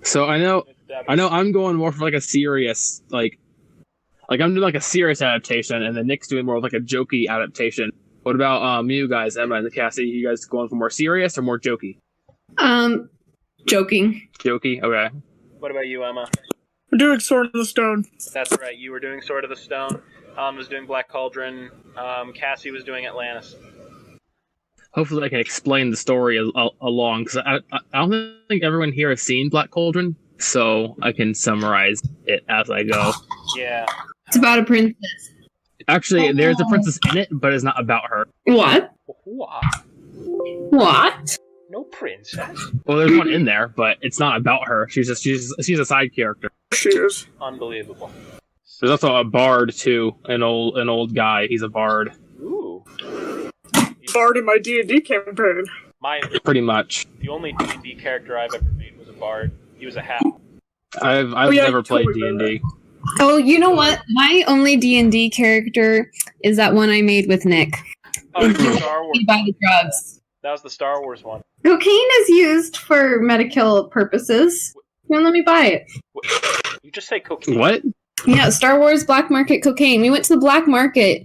So I know I'm going more for like a serious like I'm doing like a serious adaptation, and then Nick's doing more of like a jokey adaptation. What about you guys, Emma and Kassi? You guys going for more serious or more jokey? Joking. Jokey, okay. What about you, Emma? We're doing Sword of the Stone. That's right. You were doing Sword of the Stone. Was doing Black Cauldron. Kassi was doing Atlantis. Hopefully, I can explain the story along, because I don't think everyone here has seen Black Cauldron, so I can summarize it as I go. Yeah. It's about a princess. Actually, there's a princess in it, but it's not about her. What? What? No princess. Well, there's one in there, but it's not about her. She's a side character. She is. Unbelievable. There's also a bard too, an old guy. He's a bard. Ooh. Bard in my D&D campaign. Pretty much. The only D&D character I've ever made was a bard. He was a half. I've never played D&D. Oh, you know what? My only D&D character is that one I made with Nick. Oh, the Star Wars. By the drugs. That was the Star Wars one. Cocaine is used for medical purposes. Don't let me buy it. You just say cocaine. What? Yeah, Star Wars black market cocaine. We went to the black market.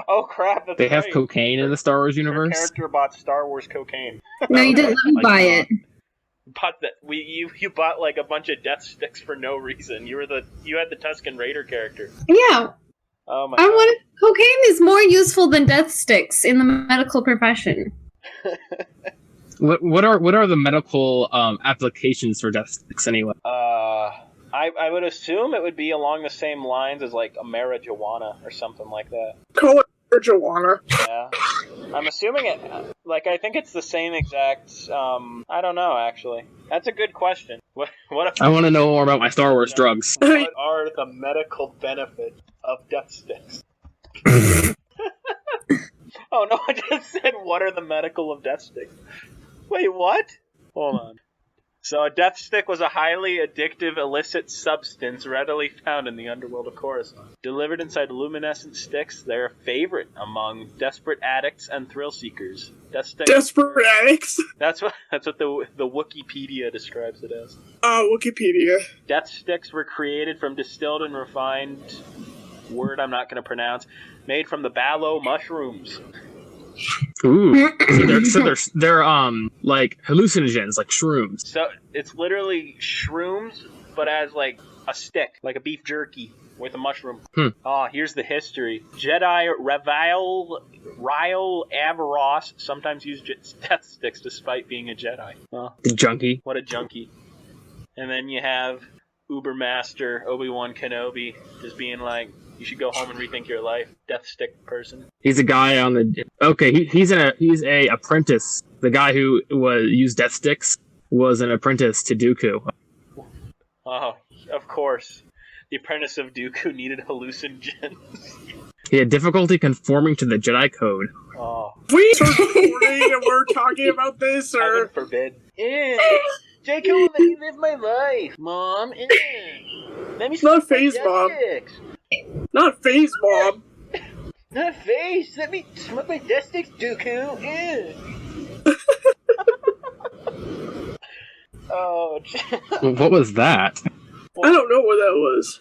Oh crap! That's they have right. cocaine in the Star Wars universe. Your character bought Star Wars cocaine. No, you didn't let me buy it. Bought that. You bought like a bunch of death sticks for no reason. You had the Tusken Raider character. Yeah. Oh my god. Cocaine is more useful than death sticks in the medical profession. What are the medical applications for death sticks anyway? I would assume it would be along the same lines as like a marijuana or something like that. Call it marijuana. Yeah. I'm assuming it. Like I think it's the same exact. I don't know actually. That's a good question. What? I want to know more about my Star Wars drugs. What are the medical benefits of death sticks? Oh no! I just said, what are the medical of death sticks? Wait, what? Hold on. So a death stick was a highly addictive illicit substance readily found in the underworld of Coruscant. Delivered inside luminescent sticks, they're a favorite among desperate addicts and thrill seekers. Death sticks. Desperate addicts? That's what the Wikipedia describes it as. Wikipedia. Death sticks were created from distilled and refined word I'm not going to pronounce, made from the balo mushrooms. Ooh, they're like hallucinogens, like shrooms. So it's literally shrooms, but as like a stick, like a beef jerky with a mushroom. Oh, here's the history. Jedi Ryle Avaros sometimes used death sticks despite being a Jedi. Junkie. What a junkie. And then you have Ubermaster Obi-Wan Kenobi just being like, you should go home and rethink your life. Death stick person. He's a guy on the. Okay, he's a apprentice. The guy who used death sticks was an apprentice to Dooku. Oh, of course. The apprentice of Dooku needed hallucinogens. He had difficulty conforming to the Jedi code. Oh. We are recording and we're talking about this, or Heaven forbid. Jacob, let me live my life, Mom. Let me. Not phase, Mom. Not phase, Mom. Not phase. Let me smoke my death sticks, Dooku. Oh. What was that? I don't know what that was.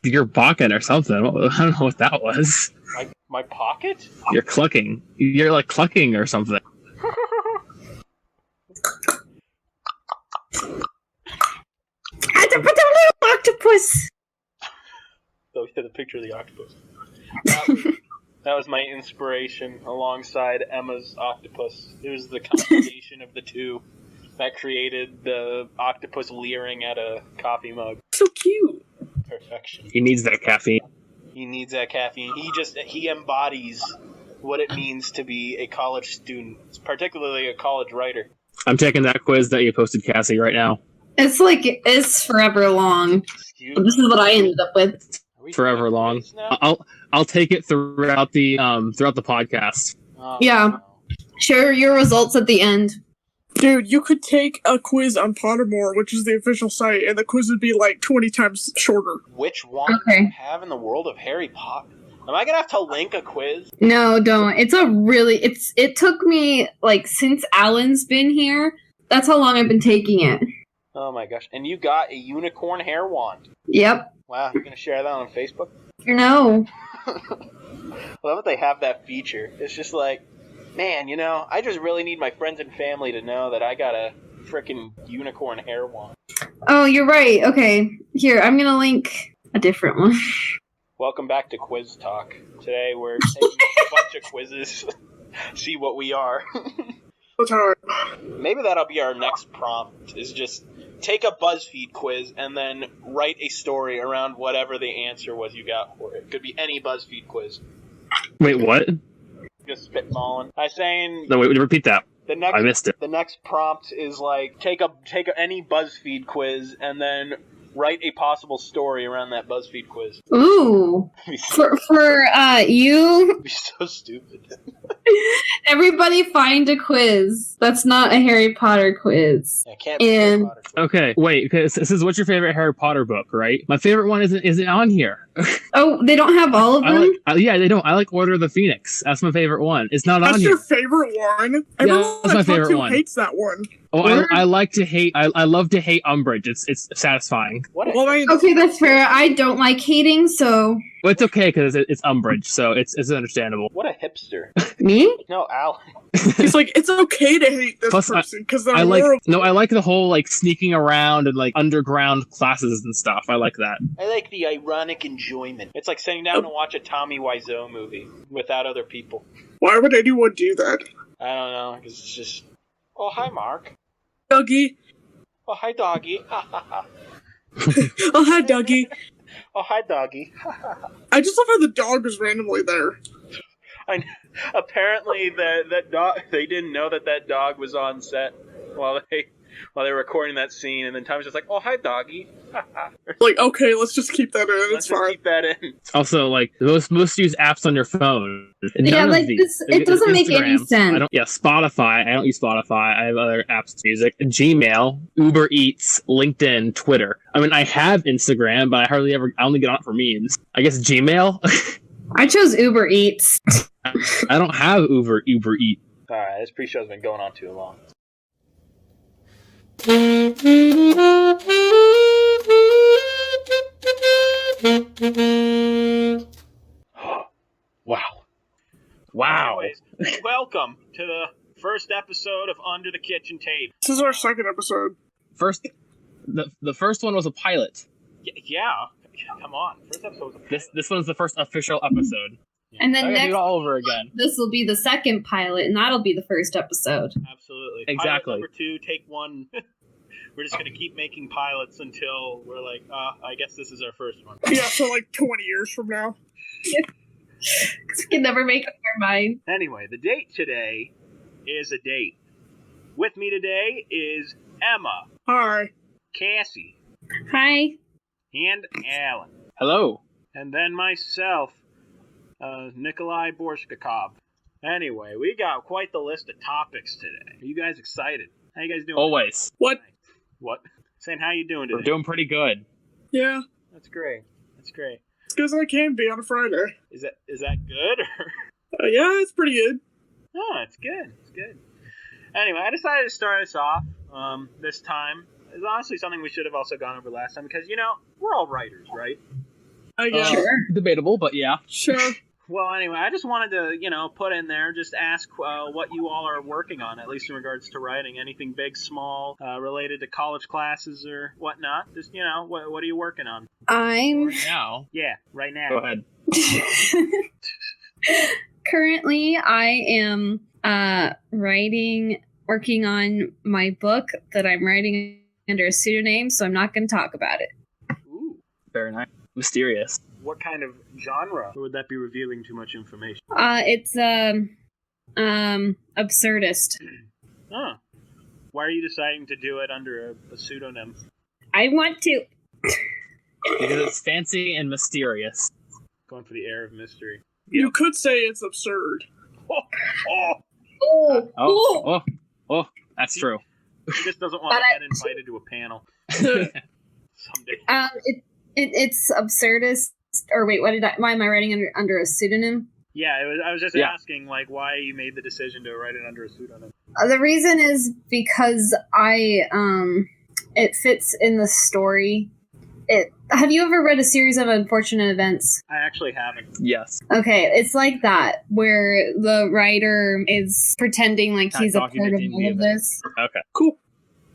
You're Bakken or something. I don't know what that was. My pocket? You're clucking. You're like clucking or something. I put a little octopus. So yeah, the picture of the octopus. That was my inspiration alongside Emma's octopus. It was the combination of the two that created the octopus leering at a coffee mug. So cute. Perfection. He needs that caffeine. He needs that caffeine. He embodies what it means to be a college student, particularly a college writer. I'm taking that quiz that you posted, Kassi, right now. It's forever long. This is what I ended up with. Forever long. I'll take it throughout the podcast. Oh, Yeah. no. Share your results at the end. Dude, you could take a quiz on Pottermore, which is the official site, and the quiz would be like 20 times shorter. Which one do you have in the world of Harry Potter? Am I gonna have to link a quiz? No, don't. It took me, like, since Alan's been here, that's how long I've been taking it. Oh my gosh. And you got a unicorn hair wand. Yep. Wow, you're going to share that on Facebook? No. I love that they have that feature. It's just like, man, I just really need my friends and family to know that I got a freaking unicorn hair wand. Oh, you're right. Okay. Here, I'm going to link a different one. Welcome back to Quiz Talk. Today we're taking a bunch of quizzes. See what we are. That's hard. Maybe that'll be our next prompt, is just take a BuzzFeed quiz and then write a story around whatever the answer was you got for it. It could be any BuzzFeed quiz. Wait, what? Just spitballing. I was saying... No, wait, repeat that. I missed it. The next prompt is like, take any BuzzFeed quiz and then write a possible story around that BuzzFeed quiz. Ooh. For you... It'd be so stupid. Everybody find a quiz. That's not a Harry Potter quiz. Yeah, can't be Harry Potter quiz. Okay, wait, because this is what's your favorite Harry Potter book, right? My favorite one isn't on here. Oh, they don't have all of them? Yeah, they don't. I like Order of the Phoenix. That's my favorite one. It's not on here. That's your favorite one? Yeah, that's my favorite one. Hates that one. Oh, I like to hate. I love to hate Umbridge. It's satisfying. Okay, that's fair. I don't like hating, so... Well, it's okay because it's Umbridge, so it's understandable. What a hipster. Me? No, Alan. He's like, it's okay to hate this person because they're horrible. I like the whole like sneaking around and like underground classes and stuff. I like that. I like the ironic enjoyment. It's like sitting down to watch a Tommy Wiseau movie without other people. Why would anyone do that? I don't know, because it's just... Oh, hi, Mark. Dougie. Oh, hi, Doggy. Oh, hi, Dougie. Oh, hi, Doggy. I just love how the dog was randomly there. Apparently, that dog, they didn't know that dog was on set while they were recording that scene, and then Tommy's just like, "Oh, hi, Doggy." Like, okay, let's just keep that in. It's fine. Keep that in. Also, like most used apps on your phone. Yeah, like this, it doesn't make any sense. Spotify. I don't use Spotify. I have other apps to music. Gmail, Uber Eats, LinkedIn, Twitter. I mean, I have Instagram, but I only get on it for memes. I guess Gmail. I chose Uber Eats. I don't have Uber Eats. Alright, this pre-show's been going on too long. Wow. Anyways, welcome to the first episode of Under the Kitchen Tape. This is our second episode. The first one was a pilot. Yeah. Come on. First episode was a pilot. This one's the first official episode. And then next, do it all over again. This will be the second pilot, and that'll be the first episode. Absolutely. Exactly. Pilot number 2, take 1. We're just going to keep making pilots until we're like, I guess this is our first one. Yeah, so like 20 years from now. Because we can never make up our mind. Anyway, the date today is a date. With me today is Emma. Hi. Kassi. Hi. And Alan. Hello. And then myself, Nikolai Borshkakov. Anyway, we got quite the list of topics today. Are you guys excited? How you guys doing? Always. What? What? Saying how you doing today? We're doing pretty good. Yeah. That's great. That's great. As good as I can be on a Friday. Is that good? Or? Yeah, it's pretty good. Oh, it's good. It's good. Anyway, I decided to start us off this time. It's honestly something we should have also gone over last time because, we're all writers, right? I guess. Sure. Debatable, but yeah. Sure. Well, anyway, I just wanted to, put in there, just ask what you all are working on, at least in regards to writing. Anything big, small, related to college classes or whatnot. Just, what are you working on? I'm... Right now. Yeah, right now. Go ahead. Currently, I am working on my book that I'm writing under a pseudonym, so I'm not going to talk about it. Ooh. Very nice. Mysterious. What kind of genre? Or would that be revealing too much information? It's absurdist. Huh. Why are you deciding to do it under a pseudonym? I want to. Because it's fancy and mysterious. Going for the air of mystery. You could say it's absurd. Oh, that's true. He just doesn't want to get invited to a panel. Someday. It's absurdist. Or wait, why am I writing under a pseudonym? Yeah, I was just asking, why you made the decision to write it under a pseudonym. The reason is because I it fits in the story. Have you ever read A Series of Unfortunate Events? I actually haven't. Yes. Okay, it's like that, where the writer is pretending like he's a part of all of this. Okay. Cool.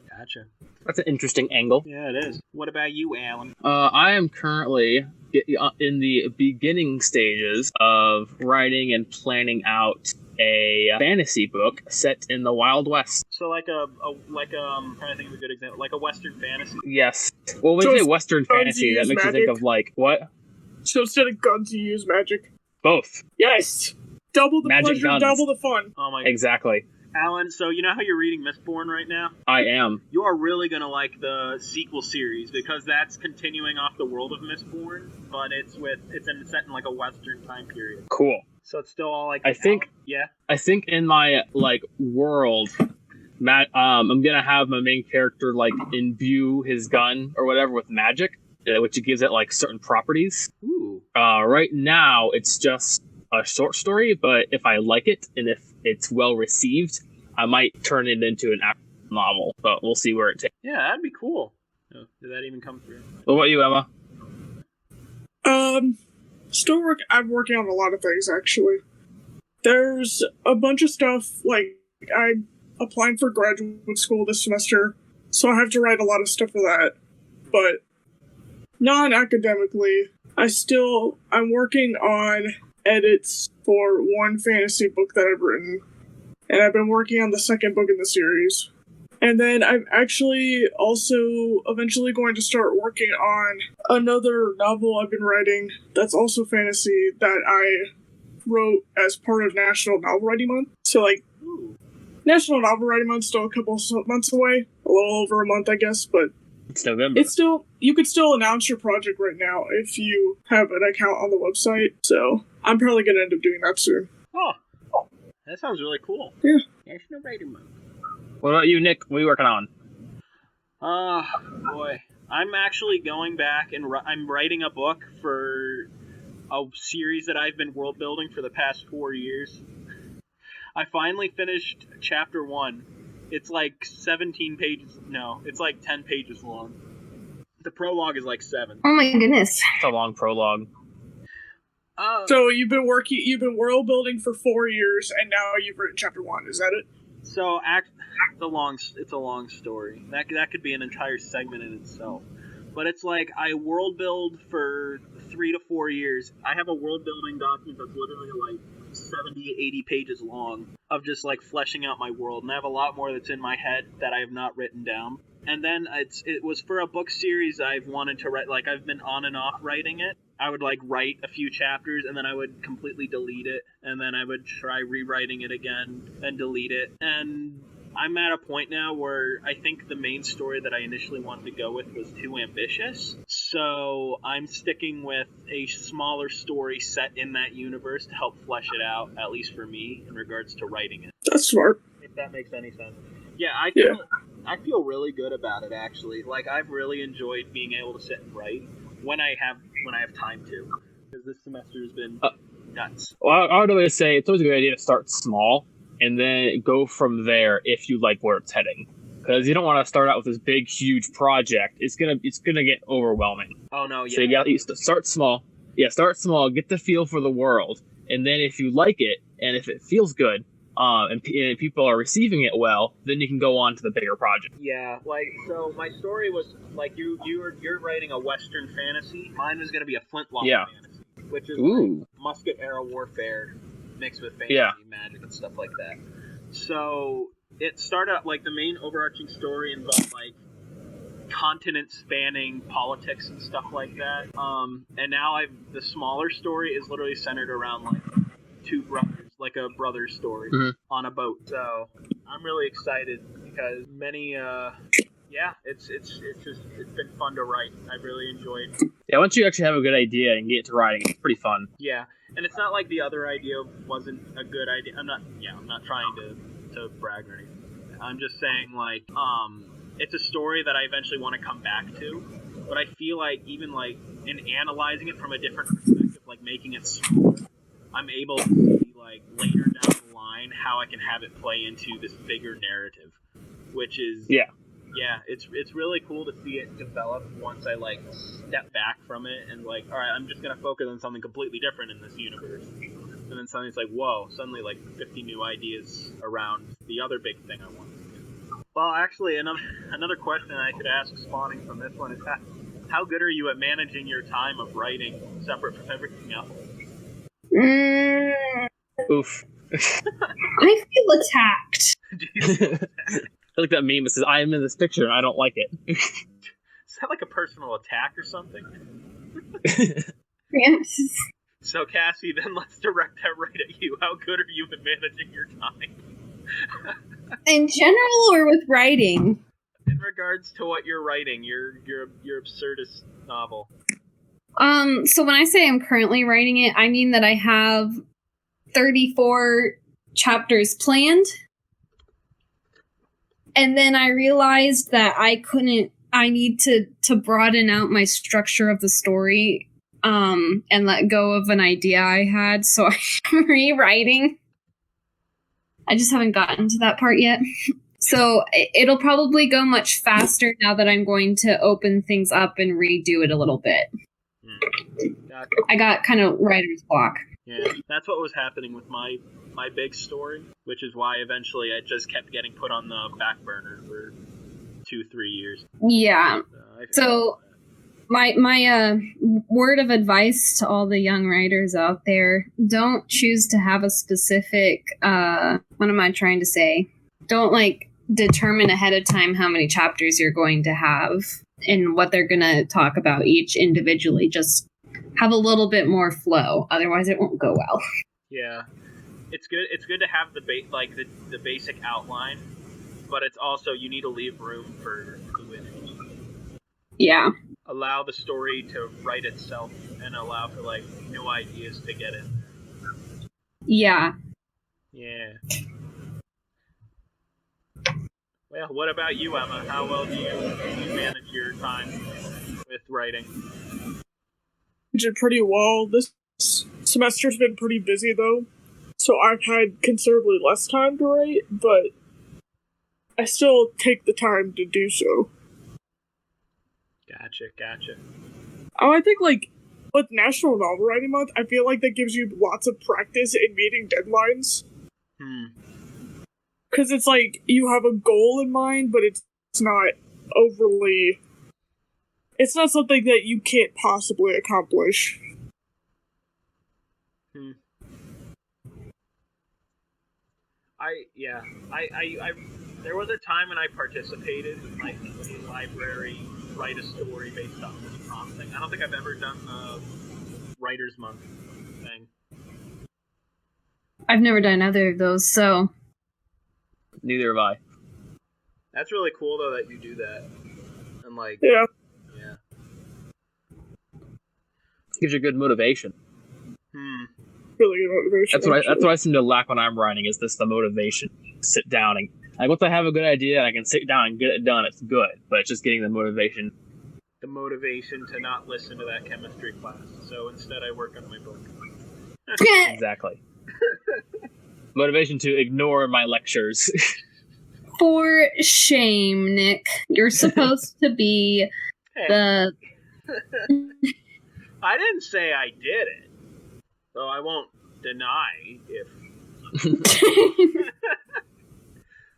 Gotcha. That's an interesting angle. Yeah, it is. What about you, Alan? I am currently in the beginning stages of writing and planning out a fantasy book set in the Wild West. So I'm trying to think of a good example, like a Western fantasy. Yes. Well, when you say Western fantasy, that makes you think of like what? So instead of guns, you use magic. Both. Yes. Double the Magic pleasure, guns. double the fun. Oh my. Exactly. Alan, so you know how you're reading Mistborn right now? I am. You are really going to like the sequel series because that's continuing off the world of Mistborn, but it's set in like a Western time period. Cool. So it's still all like I think in my like world, I'm gonna have my main character like imbue his gun or whatever with magic, which gives it like certain properties. Ooh. Right now it's just a short story, but if I like it and if it's well received, I might turn it into an actual novel. But we'll see where it takes. Yeah, that'd be cool. Oh, did that even come through? What about you, Emma? I'm working on a lot of things, actually. There's a bunch of stuff, like, I'm applying for graduate school this semester, so I have to write a lot of stuff for that. But non-academically, I'm working on edits for one fantasy book that I've written, and I've been working on the second book in the series. And then I'm actually also eventually going to start working on another novel I've been writing that's also fantasy that I wrote as part of National Novel Writing Month. So, like, National Novel Writing Month's still a couple months away. A little over a month, I guess, but It's November. you could still announce your project right now if you have an account on the website. So, I'm probably going to end up doing that soon. Oh, that sounds really cool. Yeah. National Writing Month. What about you, Nick? What are you working on? Boy. I'm actually going back and I'm writing a book for a series that I've been world building for the past 4 years. I finally finished chapter 1. It's like 17 pages. No, it's like 10 pages long. The prologue is like 7. Oh my goodness. It's a long prologue. So you've been world building for 4 years, and now you've written chapter 1. Is that it? So it's a long story. That could be an entire segment in itself. But it's like I world build for 3 to 4 years. I have a world building document that's literally like 70, 80 pages long of just like fleshing out my world, and I have a lot more that's in my head that I have not written down. And then it was for a book series I've wanted to write. Like I've been on and off writing it. I would like write a few chapters and then I would completely delete it, and then I would try rewriting it again and delete it. And I'm at a point now where I think the main story that I initially wanted to go with was too ambitious. So I'm sticking with a smaller story set in that universe to help flesh it out, at least for me, in regards to writing it. That's smart. If that makes any sense. Yeah, I feel really good about it, actually. Like, I've really enjoyed being able to sit and write when I have time to, because this semester has been nuts. Well, I would always say it's always a good idea to start small and then go from there if you like where it's heading. Because you don't want to start out with this big, huge project. It's gonna get overwhelming. Oh no, yeah. So you start small. Yeah, start small. Get the feel for the world, and then if you like it and if it feels good, and people are receiving it well, then you can go on to the bigger project. Yeah, like, so my story was like you're writing a Western fantasy. Mine was gonna be a flintlock fantasy, which is like musket era warfare mixed with fantasy, magic, and stuff like that. So it started out like the main overarching story involved like continent spanning politics and stuff like that. And now the smaller story is literally centered around like two brothers, like a brother story on a boat. So I'm really excited because it's been fun to write. I really enjoyed. Yeah, once you actually have a good idea and get to writing, it's pretty fun. Yeah, and it's not like the other idea wasn't a good idea. I'm not trying to brag or anything. I'm just saying like it's a story that I eventually want to come back to. But I feel like even like in analyzing it from a different perspective, like making it smaller, I'm able to see like later down the line how I can have it play into this bigger narrative, which is yeah, it's really cool to see it develop once I like step back from it and like, all right, I'm just gonna focus on something completely different in this universe. And then suddenly it's like, whoa, suddenly like 50 new ideas around the other big thing I want to do. Well, actually, another question I could ask spawning from this one is, how good are you at managing your time of writing separate from everything else? Oof. I feel attacked. Do you feel attacked? I like that meme that says, I am in this picture and I don't like it. Is that like a personal attack or something? Yes. So, Kassi, then let's direct that right at you. How good are you at managing your time? In general or with writing? In regards to what you're writing, your absurdist novel. So when I say I'm currently writing it, I mean that I have 34 chapters planned. And then I realized that I need to broaden out my structure of the story, and let go of an idea I had. So I'm rewriting. I just haven't gotten to that part yet. So it'll probably go much faster now that I'm going to open things up and redo it a little bit. I got kind of writer's block. Yeah, that's what was happening with my big story, which is why eventually I just kept getting put on the back burner for 2-3 years. Yeah. So my word of advice to all the young writers out there: don't choose to have a specific. What am I trying to say? Don't determine ahead of time how many chapters you're going to have and what they're going to talk about each individually. Just have a little bit more flow, otherwise it won't go well. Yeah, it's good to have the basic outline, but it's also, you need to leave room for fluidity. Yeah. Allow the story to write itself and allow for new ideas to get in. Yeah. Yeah. Well, what about you, Emma? How well do you manage your time with writing? I did pretty well. This semester's been pretty busy, though, so I've had considerably less time to write, but I still take the time to do so. Gotcha. Oh, I think, with National Novel Writing Month, I feel like that gives you lots of practice in meeting deadlines. Because it's you have a goal in mind, but it's not overly... It's not something that you can't possibly accomplish. There was a time when I participated in a library write a story based on this prompt thing. I don't think I've ever done the Writer's Month thing. I've never done either of those, so... Neither have I. That's really cool, though, that you do that. And, Yeah. Yeah. Gives you good motivation. Really good motivation. That's what I seem to lack when I'm writing, is the motivation. Sit down and once I have a good idea and I can sit down and get it done, it's good. But it's just getting the motivation. The motivation to not listen to that chemistry class. So instead I work on my book. Exactly. Motivation to ignore my lectures. For shame, Nick. You're supposed to be the... I didn't say I did it. So I won't deny if...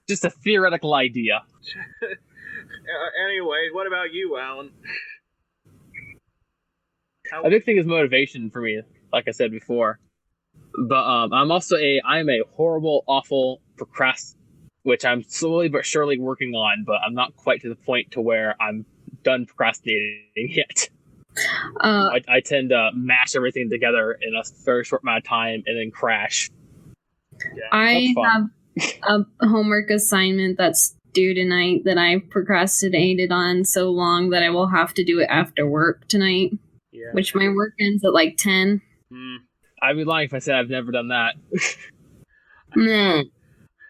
Just a theoretical idea. Anyway, what about you, Alan? A big thing is motivation for me, like I said before. But I'm a horrible, awful procrastinator, which I'm slowly but surely working on, but I'm not quite to the point to where I'm done procrastinating yet. I tend to mash everything together in a very short amount of time and then crash. Yeah, I have a homework assignment that's due tonight that I procrastinated on so long that I will have to do it after work tonight. Yeah. Which my work ends at 10. I'd be lying if I said I've never done that. I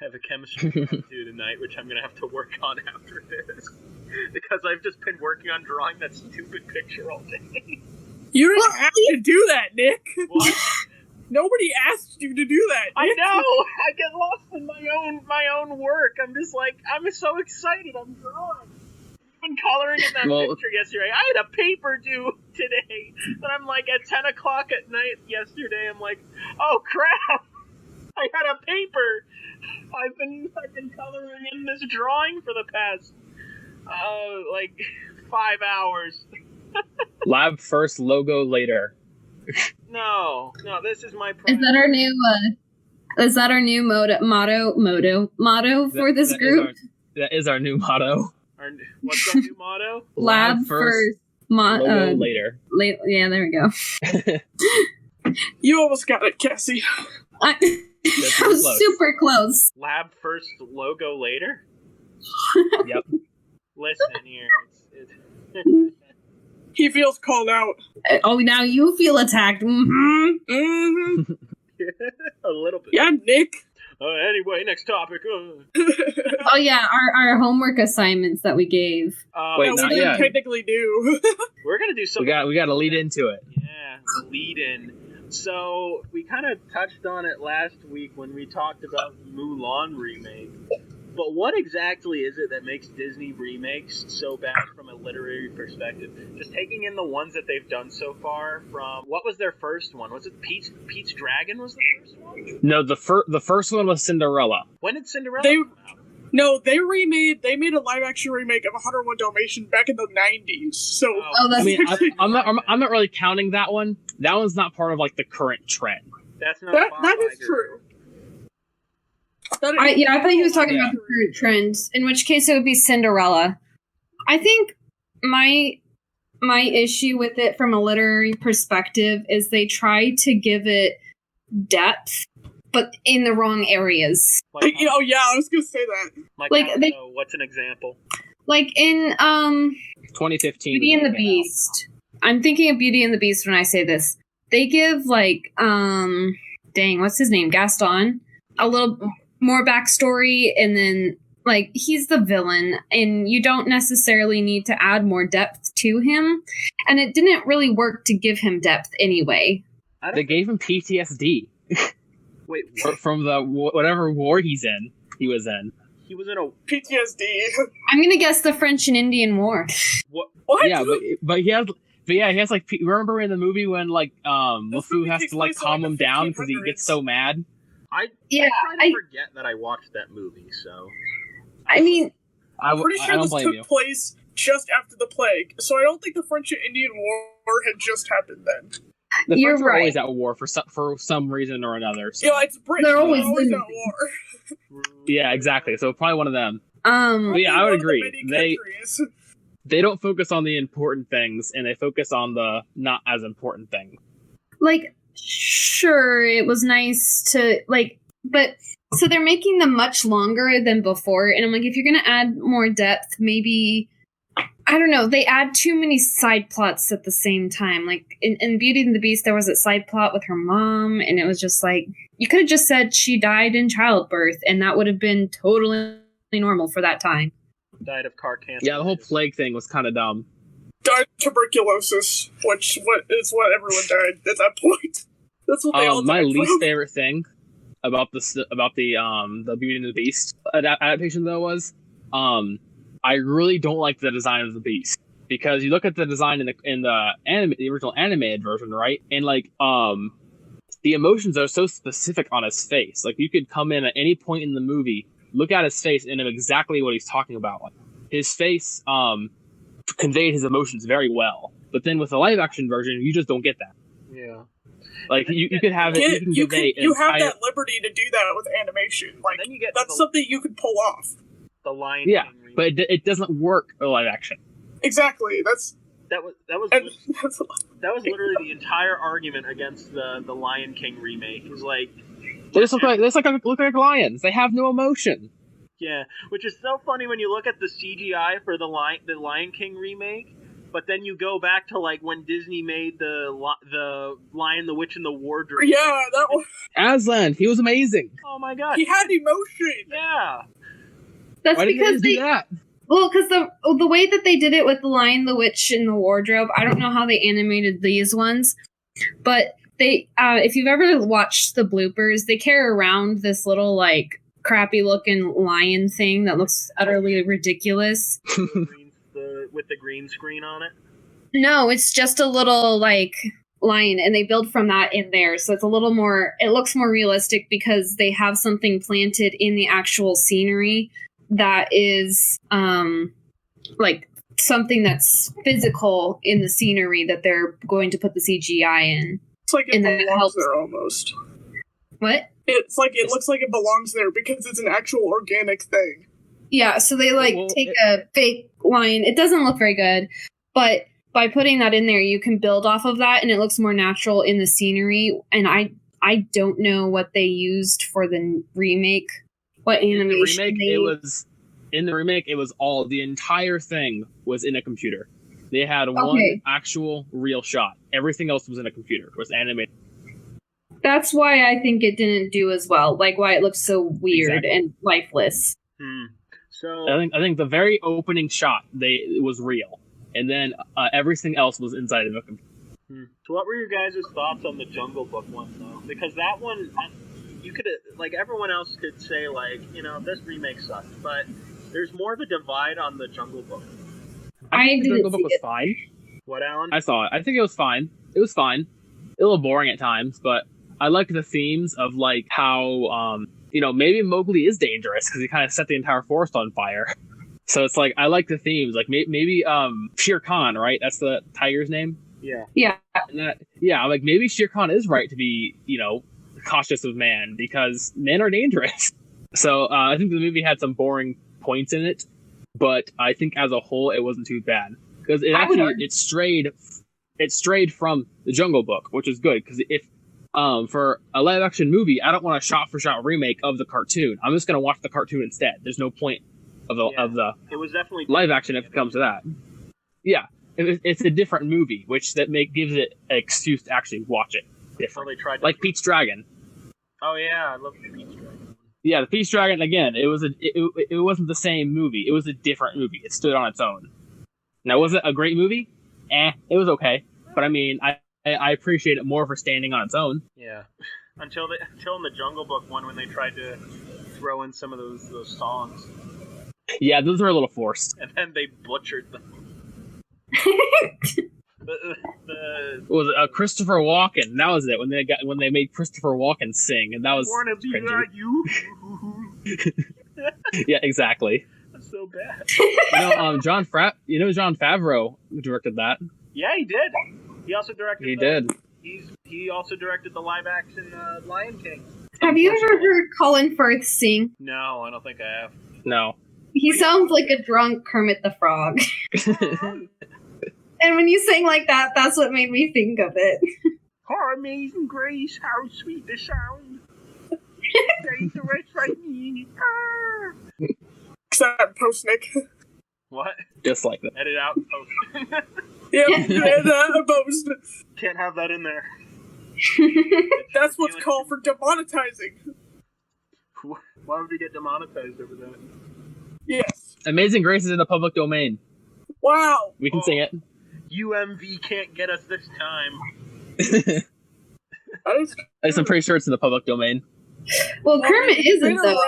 have a chemistry due tonight, which I'm going to have to work on after this. Because I've just been working on drawing that stupid picture all day. You didn't have to do that, Nick. What? Nobody asked you to do that, Nick. I know! I get lost in my own work. I'm just I'm so excited. I'm drawing. been coloring in that Well- picture yesterday. I had a paper due today, but I'm like at 10 o'clock at night yesterday. I'm like, oh crap! I had a paper. I've been coloring in this drawing for the past like 5 hours. Lab first, logo later. No, this is my. Is that our new? Is that our new motto for this group? That is our new motto. What's our new motto? Lab first, logo later. Yeah, there we go. You almost got it, Kassi. I was close. super close. Lab first, logo later. Yep. Listen here. He feels called out. Oh, now you feel attacked. Mm-hmm. Mm-hmm. A little bit. Yeah, Nick. Anyway, next topic. Oh yeah, our homework assignments that we gave. Wait, Yeah, not we yet. didn't technically do. We're gonna do something. We got to lead into it. Yeah, the lead in. So we kind of touched on it last week when we talked about the Mulan remake. But what exactly is it that makes Disney remakes so bad from a literary perspective? Just taking in the ones that they've done so far. From what was their first one? Was it Pete's Dragon? Was the first one? No, the first one was Cinderella. When did Cinderella They- come out? No, they made a live action remake of 101 Dalmatians back in the 90s. So Oh, that's I mean, I'm not really counting that one. That one's not part of like the current trend. That's not that is true. That is I thought he was talking Yeah. about the current trends. In which case, it would be Cinderella. I think my issue with it from a literary perspective is they try to give it depth, but in the wrong areas. Like, Oh yeah, I was gonna say that. like, how they- so? What's an example? Like in 2015. Beauty and the came out. Beast. I'm thinking of Beauty and the Beast when I say this. They give like what's his name? Gaston a little more backstory, and then like he's the villain, and you don't necessarily need to add more depth to him. And it didn't really work to give him depth anyway. I don't They gave him PTSD wait. from the whatever war he was in. He was in a PTSD. I'm gonna guess the French and Indian War. what? What? Yeah, but he has like remember in the movie when like This LeFou movie has takes to like place in, calm like, him the down because he 1500s. gets so mad. I Yeah, try to I- forget that I watched that movie. So I mean, I'm pretty I sure don't this blame took you. place just after the plague, so I don't think the French and Indian War had just happened then. The You're French were always right. at war for some reason or another. So. You know, it's Britain. They're They're always always at losing. war. Yeah, exactly. So probably one of them. But yeah, I would One of the agree. many countries. They don't focus on the important things, and they focus on the not as important things. like, sure, it was nice to like, but so they're making them much longer than before, and I'm like, if you're gonna add more depth, maybe I don't know, they add too many side plots at the same time. Like in Beauty and the Beast, there was a side plot with her mom, and it was just like you could have just said she died in childbirth, and that would have been totally normal for that time. died of car cancer. Yeah, the whole plague thing was kind of dumb. Died of tuberculosis, which is what everyone died at that point. That's what they all My died least from. favorite thing about the Beauty and the Beast adaptation though was I really don't like the design of the Beast, because you look at the design in the original animated version, right? And like the emotions are so specific on his face. Like you could come in at any point in the movie, look at his face, and know exactly what he's talking about. Like, his face conveyed his emotions very well. But then with the live action version, you just don't get that. Yeah. Like you could have it. You can convey you an have entire- that liberty to do that with animation. Like Then you get that's something you could pull off. the Lion Yeah, King remake. but it doesn't work in live action. Exactly. That's that was and that's that was literally the entire argument against the Lion King remake. It was like, They just look like lions. They have no emotion. yeah, which is so funny when you look at the CGI for the Lion King remake, but then you go back to like when Disney made the Lion, the Witch, and the Wardrobe. yeah. That was, Aslan, he was amazing. Oh my god. he had emotion. Yeah. That's Why didn't they because just do that? Well, because the way that they did it with the Lion, the Witch, and the Wardrobe, I don't know how they animated these ones, but they, if you've ever watched the bloopers, they carry around this little like crappy looking lion thing that looks utterly ridiculous. The with the green screen on it? No, it's just a little like line, and they build from that in there, so it's a little more. It looks more realistic because they have something planted in the actual scenery that is like something that's physical in the scenery that they're going to put the CGI in. It's like it And that belongs helps. there almost. What? It's like it looks like it belongs there because it's an actual organic thing. Yeah, so they like take a fake line. It doesn't look very good, but by putting that in there, you can build off of that, and it looks more natural in the scenery. And I don't know what they used for the remake. What animation? In the remake, it was all the entire thing was in a computer. They had one actual real shot. Everything else was in a computer. It was animated. That's why I think it didn't do as well. Like why it looks so weird and lifeless. So I think the very opening shot it was real, and then everything else was inside of a computer. So what were your guys' thoughts on the Jungle Book one though? Because that one, you could like everyone else could say like, you know, this remake sucks, but there's more of a divide on the Jungle Book. I think the Jungle Book was fine. What, Alan? I saw it. I think it was fine. It was fine. A little boring at times, but I like the themes of like how maybe Mowgli is dangerous because he kind of set the entire forest on fire. So it's like I like the themes. Like maybe Shere Khan, right? That's the tiger's name. Yeah. Yeah. I'm like maybe Shere Khan is right to be cautious of man because men are dangerous. So I think the movie had some boring points in it, but I think as a whole it wasn't too bad because it strayed from the Jungle Book, which is good because if for a live action movie, I don't want a shot for shot remake of the cartoon. I'm just going to watch the cartoon instead. There's no point of the it was definitely live action if it comes to that. Yeah, it's a different movie, which gives it an excuse to actually watch it different. So they tried like Pete's Dragon. Oh yeah, I love Pete's Dragon. Yeah, the Pete's Dragon again. It wasn't the same movie. It was a different movie. It stood on its own. Now, was it a great movie? It was okay. But I mean, I appreciate it more for standing on its own. Yeah, until in the Jungle Book one when they tried to throw in some of those songs. Yeah, those were a little forced. And then they butchered them. Was it Christopher Walken? That was it when they made Christopher Walken sing, and that was wanna be cringy. like you. Yeah, exactly. That's so bad. John Favreau directed that. Yeah, he did. He also directed. He did. He also directed the live action Lion King. Have you ever heard Colin Firth sing? No, I don't think I have. No. He sounds like a drunk Kermit the Frog. And when you sing like that, that's what made me think of it. Oh, amazing grace, how sweet the sound. Praise the rich right me. Is that post, Nick? What? Just like that. Edit out. Oh. Yeah, post. Can't have that in there. That's what's called for demonetizing. Why would we get demonetized over that? Yes. Amazing Grace is in the public domain. Wow. We can sing it. UMV can't get us this time. I'm pretty sure it's in the public domain. Well, Kermit isn't though.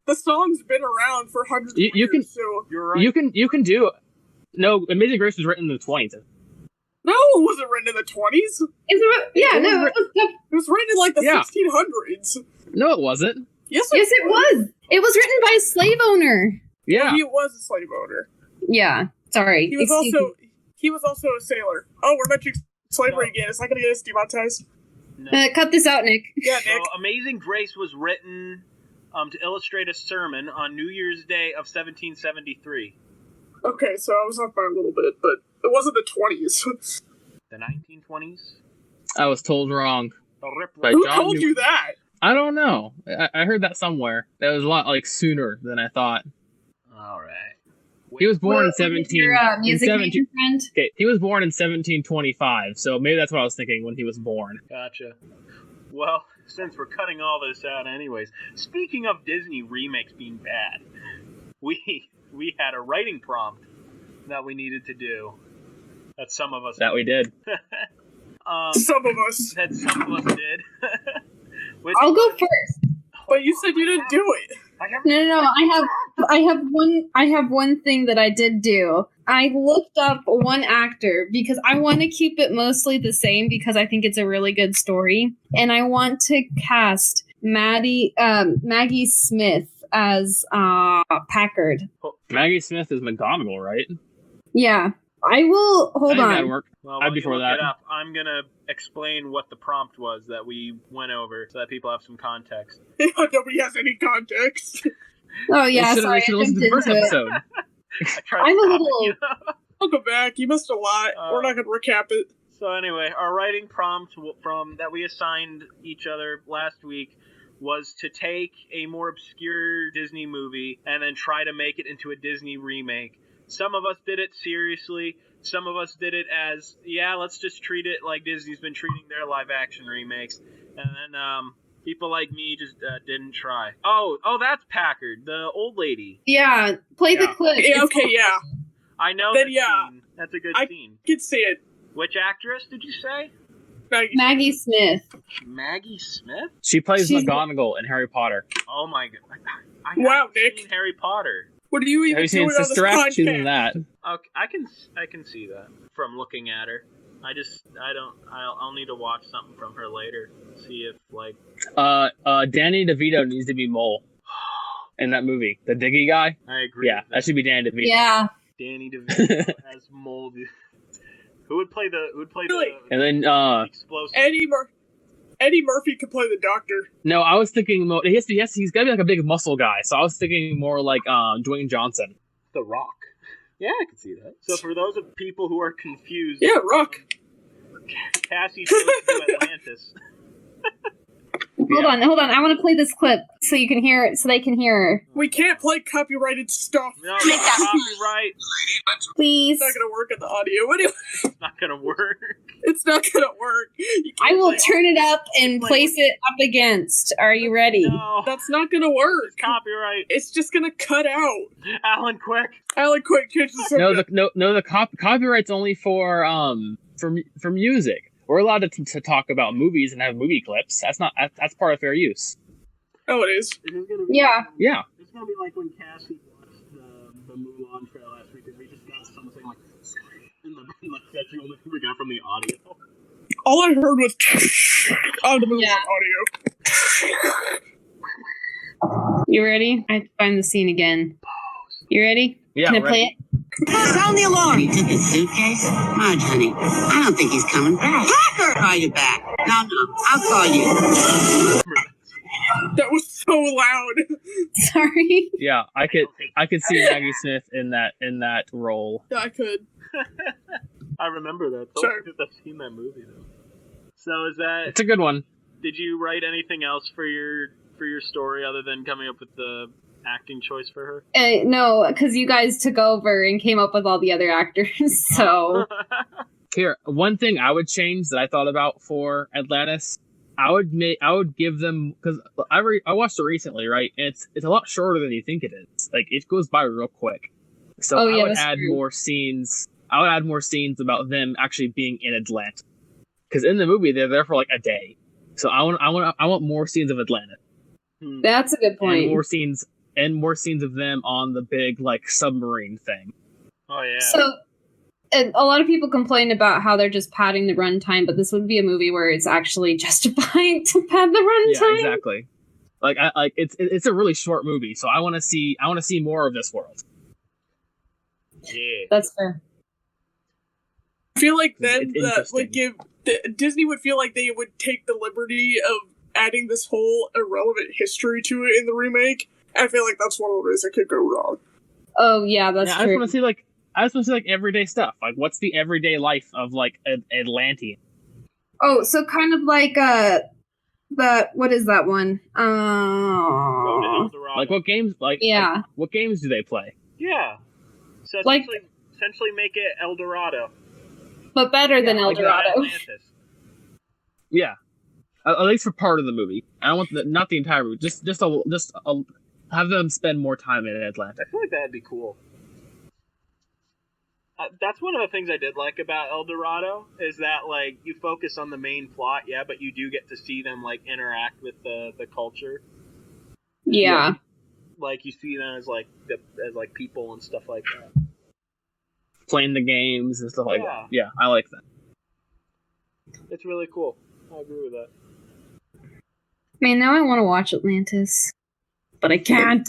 The song's been around for hundreds of years. So you're right. You can do. No, Amazing Grace was written in the 20s. No, it wasn't written in the 20s. It was written in like the 1600s. No, it wasn't. Yes, it was. It was written by a slave owner. Yeah, he was a slave owner. Yeah, sorry. He was also a sailor. Oh, we're mentioning slavery again. Is that going to get us demonetized? No. Cut this out, Nick. Yeah, Nick. So, Amazing Grace was written to illustrate a sermon on New Year's Day of 1773. Okay, so I was off by a little bit, but it wasn't the 20s. The 1920s? I was told wrong. Who told you that? I don't know. I heard that somewhere. That was a lot sooner than I thought. All right. He was born in 17. Your music major friend? Okay, he was born in 1725, so maybe that's what I was thinking when he was born. Gotcha. Well, since we're cutting all this out anyways, speaking of Disney remakes being bad, we had a writing prompt that we needed to do. That some of us That we did. Some of us. That some of us did. I'll go first. But you said you didn't do it. No. I have one thing that I did do. I looked up one actor because I want to keep it mostly the same because I think it's a really good story, and I want to cast Maggie Smith as Packard. Maggie Smith is McGonagall, right? Yeah, I will. Hold I think on. that'd work. Well, I'd while be you for look that. it up, I'm gonna explain what the prompt was that we went over so that people have some context. Nobody has any context. Oh yeah, They sorry, I should listen to the jumped first into it. episode. I tried I'm a stopping little- you. Welcome back. You missed a lot. We're not gonna recap it. So anyway, our writing prompt from that we assigned each other last week was to take a more obscure Disney movie and then try to make it into a Disney remake. Some of us did it seriously. Some of us did it as, yeah, let's just treat it like Disney's been treating their live-action remakes. And then people like me just didn't try. Oh, that's Packard, the old lady. Yeah, play the clip. Yeah, okay, yeah. I know Then, that yeah. scene. That's a good scene. I can see it. Which actress did you say? Maggie Smith. Maggie Smith? She plays She's- McGonagall in Harry Potter. Oh my god. I Wow, haven't Nick. seen Harry Potter. What are you even Have you seen doing on this Sister Act? She's in podcast? that. Okay, I can see that from looking at her. I'll need to watch something from her later. See if like Danny DeVito needs to be Mole in that movie. The Diggy guy. I agree. Yeah, with that should be Danny DeVito. Yeah. Danny DeVito as Mold. Who would play the Really? And then explosive? Eddie Murphy could play the Doctor. no, I was thinking more. He's gotta be like a big muscle guy. So I was thinking more like Dwayne Johnson. The Rock. Yeah, I can see that. So for those of people who are confused, Yeah, Rock. Kassi chose to do Atlantis. Hold on. I want to play this clip so you can hear it, so they can hear her. We can't play copyrighted stuff. No, copyright. Please. It's not gonna work in the audio. Anyway, It's not gonna work. it's not gonna work. You I can't will play- turn it up and place it up against. Are you ready? No, That's not gonna work. it's copyright. It's just gonna cut out. Alan, quick. Alan, quick, change the subject. The copyright's only for music. We're allowed to talk about movies and have movie clips. That's part of fair use. Oh, it is. It is gonna be Yeah. Yeah. It's gonna be like when Kassi watched the Mulan trailer last week, and we just got someone saying like, and that's the only thing we got from the audio. All I heard was on the movie Yeah. audio. You ready? I have to find the scene again. You ready? Yeah. Can I right. play it? Sound the alarm. He took his suitcase? Marge, honey, I don't think he's coming back. Packer! Call you back. No, I'll call you. That was so loud. Sorry. Yeah, I could see Maggie Smith in that role. Yeah, I could. I remember that. Those Sure. I've seen that movie though. So is that? It's a good one. Did you write anything else for your story other than coming up with the acting choice for her? No, because you guys took over and came up with all the other actors. So Here, one thing I would change that I thought about for Atlantis, I would give them, because I watched it recently, right? And it's a lot shorter than you think it is. Like, it goes by real quick. So Oh, I yeah, would that's add true. more scenes. I would add more scenes about them actually being in Atlanta, because in the movie they're there for like a day. So I want more scenes of Atlanta that's a good and point. more scenes of them on the big like submarine thing. Oh yeah. So and a lot of people complain about how they're just padding the runtime, but this would be a movie where it's actually justified to pad the runtime. Yeah, exactly. Like it's a really short movie, so I want to see more of this world. Yeah. That's fair. I feel like then It's interesting. Disney would feel like they would take the liberty of adding this whole irrelevant history to it in the remake. I feel like that's one of the ways it could go wrong. Oh yeah, that's Yeah, I just true. want to see like everyday stuff. Like, what's the everyday life of like an Atlantean? Oh, so kind of like what is that one? Go to El Dorado. Like, what games? Yeah. What games do they play? Yeah. So Like- essentially make it El Dorado. But better than El like that. Dorado. Atlantis. Yeah, at least for part of the movie. I don't want not the entire movie. Just have them spend more time in Atlanta. I feel like that'd be cool. That's one of the things I did like about El Dorado is that like you focus on the main plot, yeah, but you do get to see them like interact with the culture. Yeah. Like you see them as like people and stuff like that. playing the games and stuff like that. Yeah, I like that. It's really cool. I agree with that. Man, now I want to watch Atlantis, but I can't.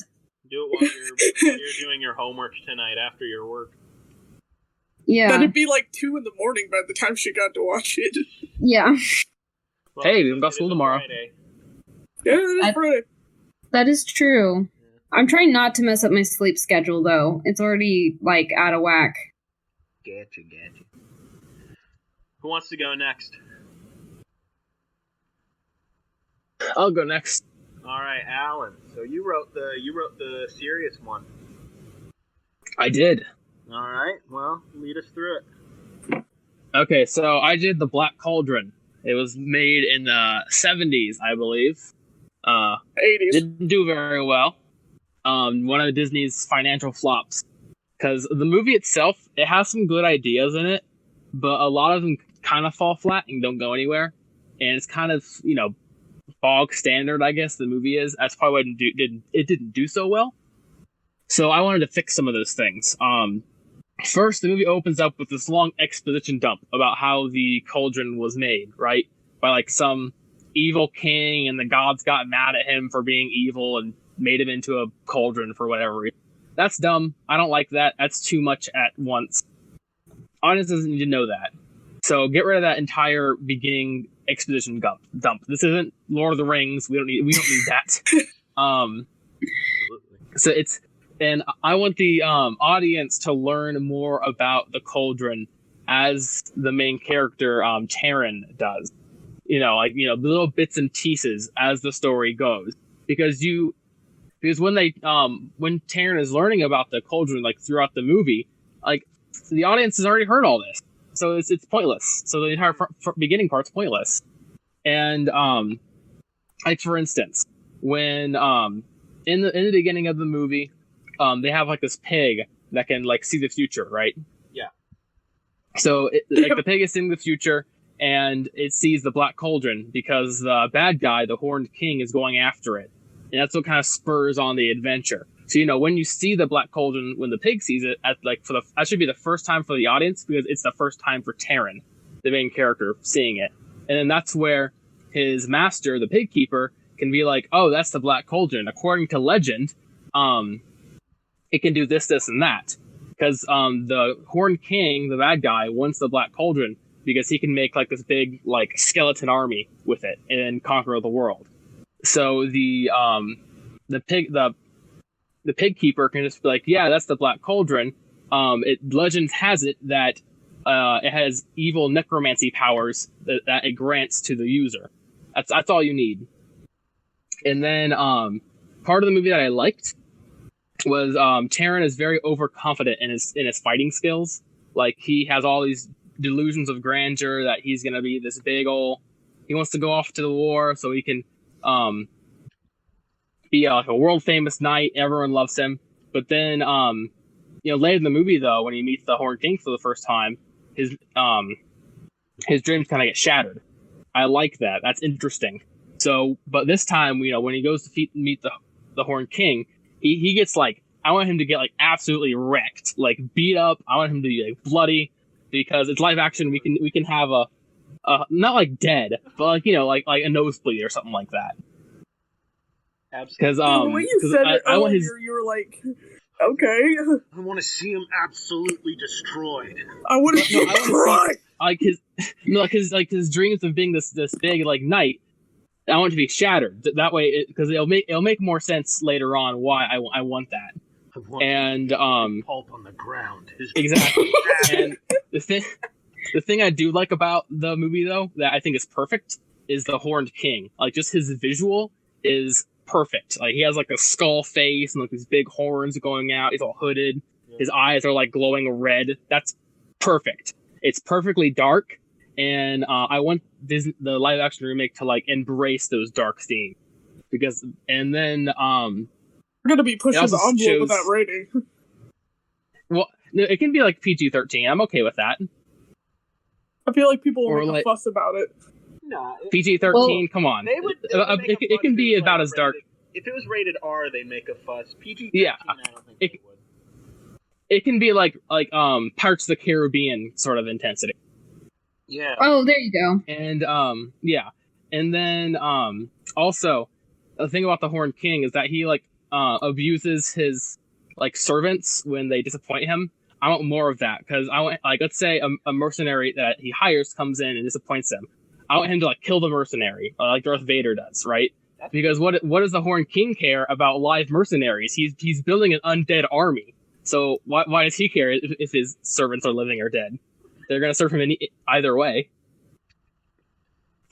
Do it while you're doing your homework tonight after your work. Yeah. That'd be like 2 in the morning by the time she got to watch it. Yeah. Well, Hey, we've got school tomorrow. Friday. Yeah, it is Friday. That is true. I'm trying not to mess up my sleep schedule, though. It's already, like, out of whack. Gotcha. Who wants to go next? I'll go next. All right, Alan. So you wrote the serious one. I did. All right. Well, lead us through it. Okay, so I did The Black Cauldron. It was made in the 70s, I believe. 80s. Didn't do very well. One of Disney's financial flops. Because the movie itself, it has some good ideas in it, but a lot of them kind of fall flat and don't go anywhere. And it's kind of, bog standard, I guess, the movie is. That's probably why it didn't do so well. So I wanted to fix some of those things. First, the movie opens up with this long exposition dump about how the cauldron was made, right? By like some evil king, and the gods got mad at him for being evil and made him into a cauldron for whatever reason. That's dumb. I don't like that. That's too much at once. Audience doesn't need to know that. So get rid of that entire beginning exposition dump. This isn't Lord of the Rings. We don't need that. So it's, and I want the audience to learn more about the cauldron as the main character Taryn does. Little bits and pieces as the story goes. Because when Taryn is learning about the cauldron, like throughout the movie, like the audience has already heard all this, so it's pointless. So the entire beginning part's pointless. And like for instance, when in the beginning of the movie, they have like this pig that can like see the future, right? Yeah. So the pig is seeing the future, and it sees the black cauldron because the bad guy, the Horned King, is going after it. And that's what kind of spurs on the adventure. So, when you see the black cauldron, when the pig sees it, that should be the first time for the audience, because it's the first time for Taryn, the main character, seeing it. And then that's where his master, the pig keeper, can be like, oh, that's the black cauldron. According to legend, it can do this, this, and that. Because the Horned King, the bad guy, wants the black cauldron because he can make like this big like skeleton army with it and conquer the world. So the pig keeper can just be like, yeah, that's the black cauldron. Legend has it that it has evil necromancy powers that it grants to the user. That's all you need. And then part of the movie that I liked was Taryn is very overconfident in his fighting skills. Like he has all these delusions of grandeur that he's gonna be this big ol'. He wants to go off to the war so he can be like a world famous knight. Everyone loves him. But then later in the movie though, when he meets the Horned King for the first time, his dreams kind of get shattered. I like that. That's interesting. So, but this time, when he goes to meet the Horned King, he gets like, I want him to get like absolutely wrecked, like beat up. I want him to be like bloody, because it's live action. We can have a not like dead, but like a nosebleed or something like that. Absolutely. Because the way you said it I want earlier, you were like, okay. I want to see him absolutely destroyed. I want to see him cry. Like his dreams of being this big like knight, I want it to be shattered. That way, because it'll make more sense later on why I want that. I want and pulp on the ground. Exactly. And the thing I do like about the movie though, that I think is perfect, is the Horned King. Like just his visual is perfect. Like he has like a skull face and like these big horns going out. He's all hooded. Yeah. His eyes are like glowing red. That's perfect. It's perfectly dark, and I want the live action remake to like embrace those dark themes, because and then we're gonna be pushing the envelope with that rating. Well, it can be like PG-13. I'm okay with that. I feel like people will make a fuss about it. Nah, PG-13. Well, come on. It can be about as dark. If it was rated R, they'd make a fuss. PG-13, yeah, I don't think they would. it can be like Pirates of the Caribbean sort of intensity. Yeah. Oh, there you go. And yeah. And then also the thing about the Horned King is that he like abuses his like servants when they disappoint him. I want more of that, because I want, like, let's say a mercenary that he hires comes in and disappoints him. I want him to like kill the mercenary, like Darth Vader does, right? Because what does the Horned King care about live mercenaries? He's building an undead army. So why does he care if his servants are living or dead? They're gonna serve him either way.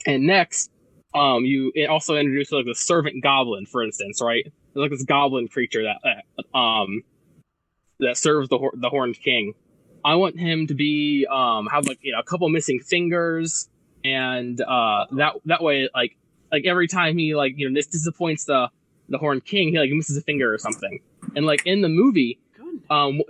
And next, you also introduce like the servant goblin, for instance, right? There's like this goblin creature that serves the Horned King. I want him to be have like a couple missing fingers, and that way like every time he like this disappoints the Horned King, he like misses a finger or something. And like in the movie,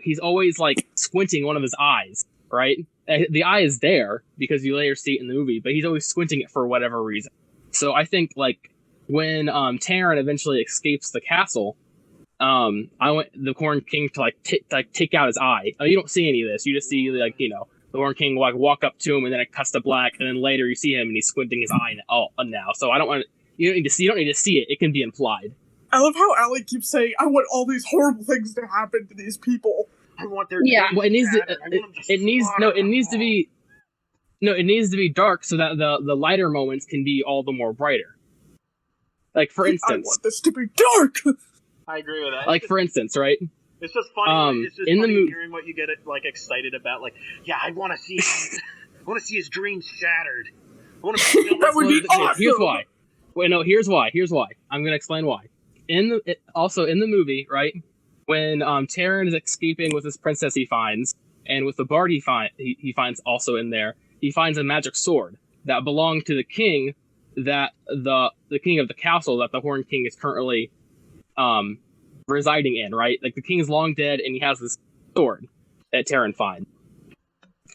he's always like squinting one of his eyes, right? The eye is there because you later see it in the movie, but he's always squinting it for whatever reason. So I think like when Taran eventually escapes the castle, I want the Horned King to take out his eye. You don't see any of this. You just see the Horned King like walk up to him, and then it cuts to black, and then later you see him and he's squinting his eye now. So I don't want you don't need to see it. It can be implied. I love how Allie keeps saying, "I want all these horrible things to happen to these people." I want their Well, it needs to be dark so that the lighter moments can be all the more brighter. Like for instance, I want this to be dark. I agree with that. Like for instance, right? It's just funny. It's just in funny the hearing what you get like excited about. Like, yeah, I want to see his dreams shattered. I want to. That would be awesome. Here's why. Wait, no. Here's why. I'm gonna explain why. Also in the movie, right? When Taran is escaping with this princess he finds, and with the bard he finds also in there, he finds a magic sword that belonged to the king, that the king of the castle that the Horned King is currently residing in, right? Like the king is long dead, and he has this sword that Taran finds,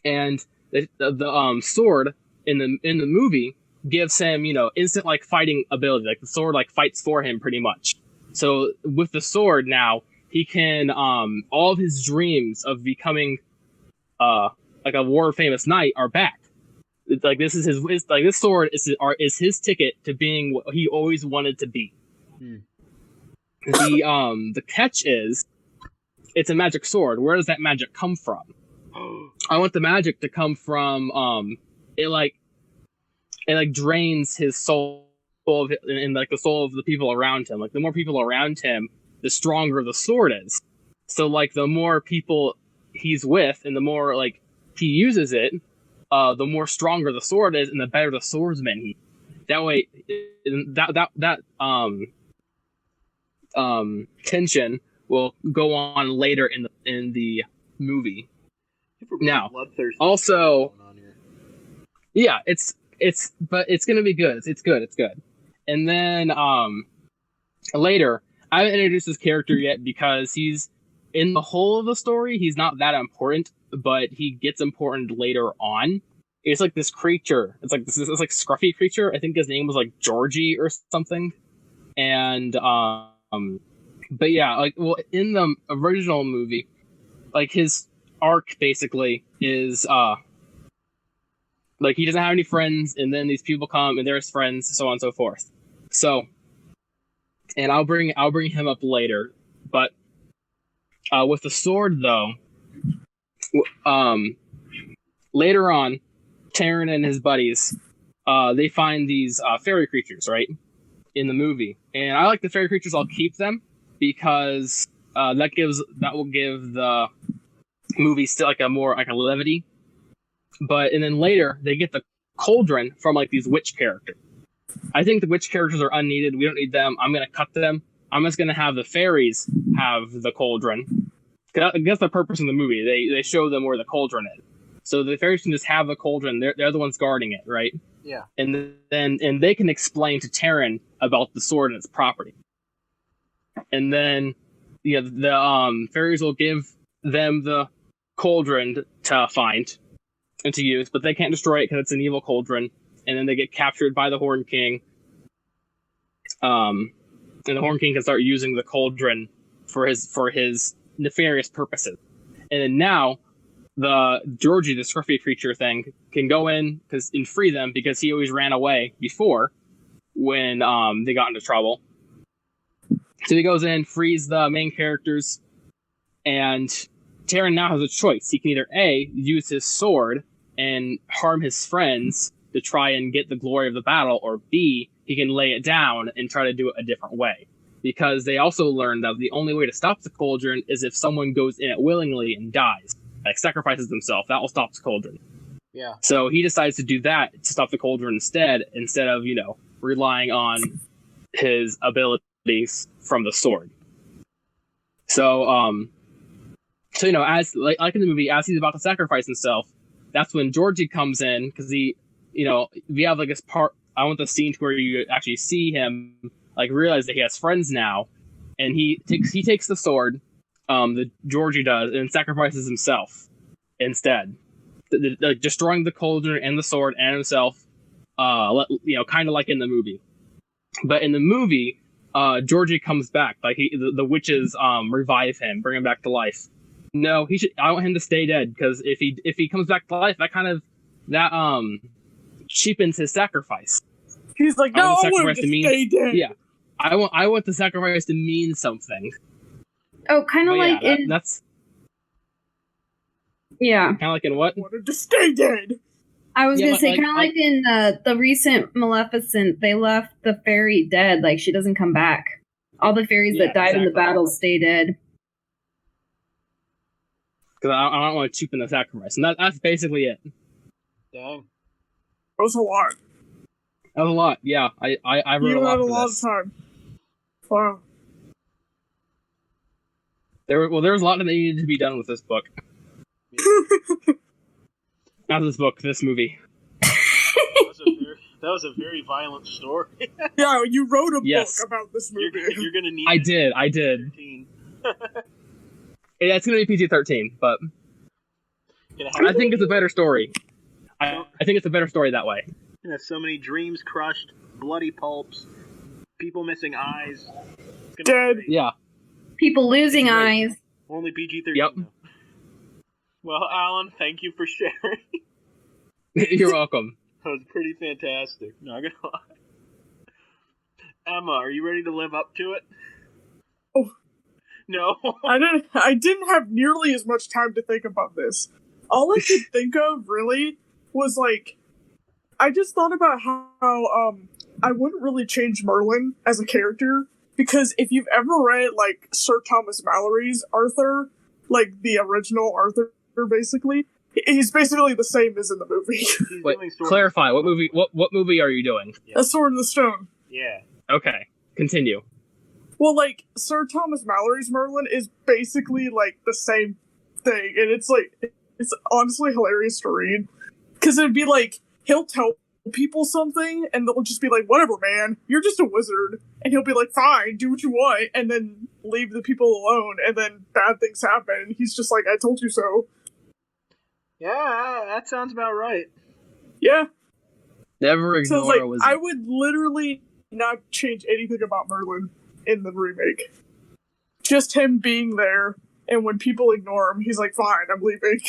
and the sword in the movie gives him instant like fighting ability. Like the sword like fights for him pretty much. So with the sword now, he can all of his dreams of becoming like a world famous knight are back. It's like this sword is his ticket to being what he always wanted to be. The catch is it's a magic sword. Where does that magic come from? I want the magic to come from it drains his soul and like the soul of the people around him. Like the more people around him, the stronger the sword is. So like the more people he's with and the more like he uses it, the more stronger the sword is and the better the swordsman he. That way that tension will go on later in the movie. Now also yeah, but it's gonna be good. It's good. And then later, I haven't introduced this character yet because he's in the whole of the story. He's not that important, but he gets important later on. It's like this creature. It's like this scruffy creature. I think his name was like Georgie or something. And but yeah, like in the original movie, like his arc basically is like he doesn't have any friends, and then these people come and they're his friends, so on and so forth. So, and I'll bring him up later, but with the sword though, later on, Taran and his buddies, they find these fairy creatures, right, in the movie, and I like the fairy creatures. I'll keep them because that will give the movie still like a more like a levity. And then later they get the cauldron from like these witch characters. I think the witch characters are unneeded. We don't need them. I'm gonna cut them. I'm just gonna have the fairies have the cauldron. I guess the purpose of the movie, they show them where the cauldron is. So the fairies can just have the cauldron. They're the ones guarding it, right? Yeah. And they can explain to Taran about the sword and its property. And then the fairies will give them the cauldron to find and to use, but they can't destroy it because it's an evil cauldron. And then they get captured by the Horned King. And the Horned King can start using the cauldron for his nefarious purposes. And then now, the Georgie, the scruffy creature thing, can go in and free them because he always ran away before when they got into trouble. So he goes in, frees the main characters, and Taran now has a choice. He can either A, use his sword and harm his friends to try and get the glory of the battle, or B, he can lay it down and try to do it a different way. Because they also learned that the only way to stop the cauldron is if someone goes in it willingly and dies, like sacrifices themselves. That will stop the cauldron. Yeah. So he decides to do that to stop the cauldron instead of, relying on his abilities from the sword. So, as like in the movie, as he's about to sacrifice himself, that's when Georgie comes in, because we have like this part. I want the scene where you actually see him like realize that he has friends now, and he takes the sword, the Georgie does, and sacrifices himself instead, destroying the cauldron and the sword and himself, kind of like in the movie. But in the movie, Georgie comes back, like the witches revive him, bring him back to life. No, I want him to stay dead, because if he comes back to life, that cheapens his sacrifice. He's like, no, I want him to stay dead. Yeah, I want the sacrifice to mean something. Oh, kind of like in... That's... Yeah. Kind of like in what? I want him to stay dead. I was going to say, kind of like in the recent Maleficent, they left the fairy dead, like she doesn't come back. All the fairies that died in the battle stay dead. Because I don't want to cheapen the sacrifice. And that's basically it. Dang. That was a lot. That was a lot, yeah. I wrote You a lot had a for lot this. of time. Wow. There was a lot that needed to be done with this book. Not this book, this movie. That was a very violent story. Yeah, you wrote a book about this movie. You're gonna need. I did. It's gonna be PG-13, but I think it's a better story. I think it's a better story that way. So many dreams crushed, bloody pulps, people missing eyes. Dead. Yeah. People losing eyes. Only PG-13. Yep. Though. Well, Alan, thank you for sharing. You're welcome. That was pretty fantastic. Not gonna lie. Emma, are you ready to live up to it? Oh. No. I didn't have nearly as much time to think about this. All I could think of, really, was, like, I just thought about how I wouldn't really change Merlin as a character, because if you've ever read, like, Sir Thomas Malory's Arthur, like, the original Arthur, basically, he's basically the same as in the movie. Wait, clarify, what movie What movie are you doing? Yeah. A Sword in the Stone. Yeah. Okay, continue. Well, like, Sir Thomas Malory's Merlin is basically, like, the same thing, and it's, like, it's honestly hilarious to read, because it'd be, like, he'll tell people something, and they'll just be like, whatever, man, you're just a wizard, and he'll be like, fine, do what you want, and then leave the people alone, and then bad things happen, and he's just like, I told you so. Yeah, that sounds about right. Yeah. Never ignore so, like, a wizard. I would literally not change anything about Merlin in the remake. Just him being there, and when people ignore him, he's like, fine, I'm leaving.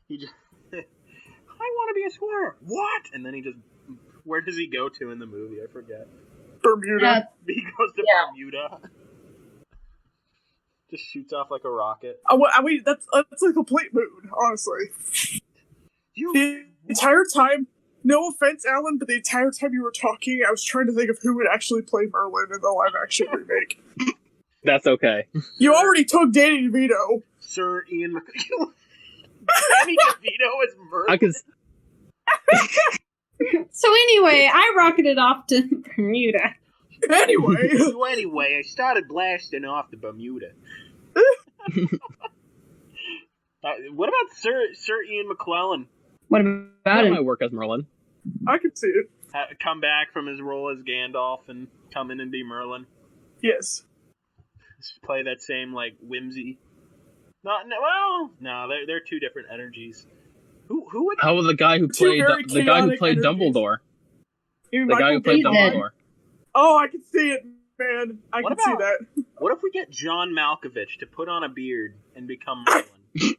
He just... I want to be a squirrel. What? And then he just... Where does he go to in the movie? I forget. Bermuda. He goes to Bermuda. Just shoots off like a rocket. I mean, that's a complete mood, honestly. The entire time, no offense, Alan, but the entire time you were talking, I was trying to think of who would actually play Merlin in the live-action remake. That's okay. You already took Danny DeVito. Sir Ian McKellen. Danny DeVito is Merlin. I could... So anyway, I rocketed off to Bermuda. Anyway, I started blasting off to Bermuda. What about Sir Ian McKellen? What about That him? might work as Merlin. I could see it. Come back from his role as Gandalf and come in and be Merlin. Yes. Just play that same, like, whimsy. No, they're two different energies. Who would... How about the guy who played energies. Dumbledore? Even The guy who played Dumbledore. Oh, I can see it, man. I can see that. What if we get John Malkovich to put on a beard and become Merlin? You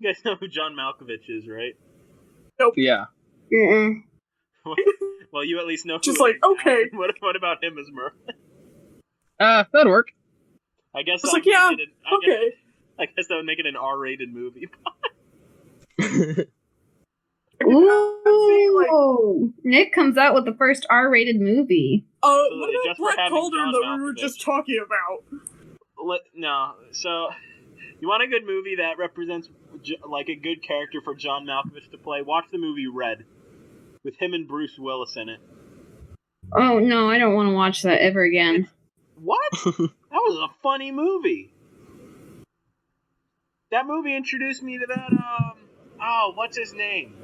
guys know who John Malkovich is, right? Yeah. Mm-mm. Well, you at least know. Just who like, he is now. okay. What about him as Merlin? That'd work. I guess. It's like, yeah, okay. I guess that would make it an R-rated movie. Ooh, Nick comes out with the first R-rated movie. What just about for Black having Cauldron John that we were Malkovich. just talking about? No, so you want a good movie that represents like a good character for John Malkovich to play? Watch the movie Red, with him and Bruce Willis in it. Oh no, I don't want to watch that ever again. What? That was a funny movie. That movie introduced me to that. What's his name?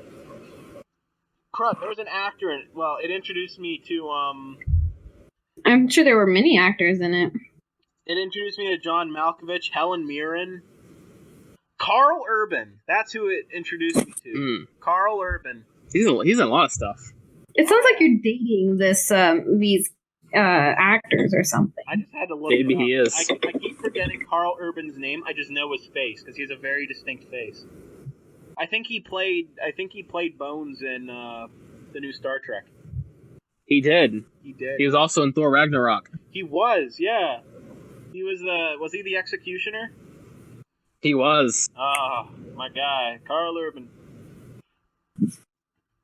Crud, there was an actor in it. Well, it introduced me to I'm sure there were many actors in it. It introduced me to John Malkovich, Helen Mirren, Carl Urban. That's who it introduced me to. Carl Urban. He's in a lot of stuff. It sounds like you're dating these actors or something. I just had to look. Maybe it up. he is. I keep forgetting Carl Urban's name. I just know his face because he has a very distinct face. I think he played Bones in the new Star Trek. He did. He did. He was also in Thor Ragnarok. He was, yeah. He was he the Executioner? He was. Ah, my guy, Carl Urban.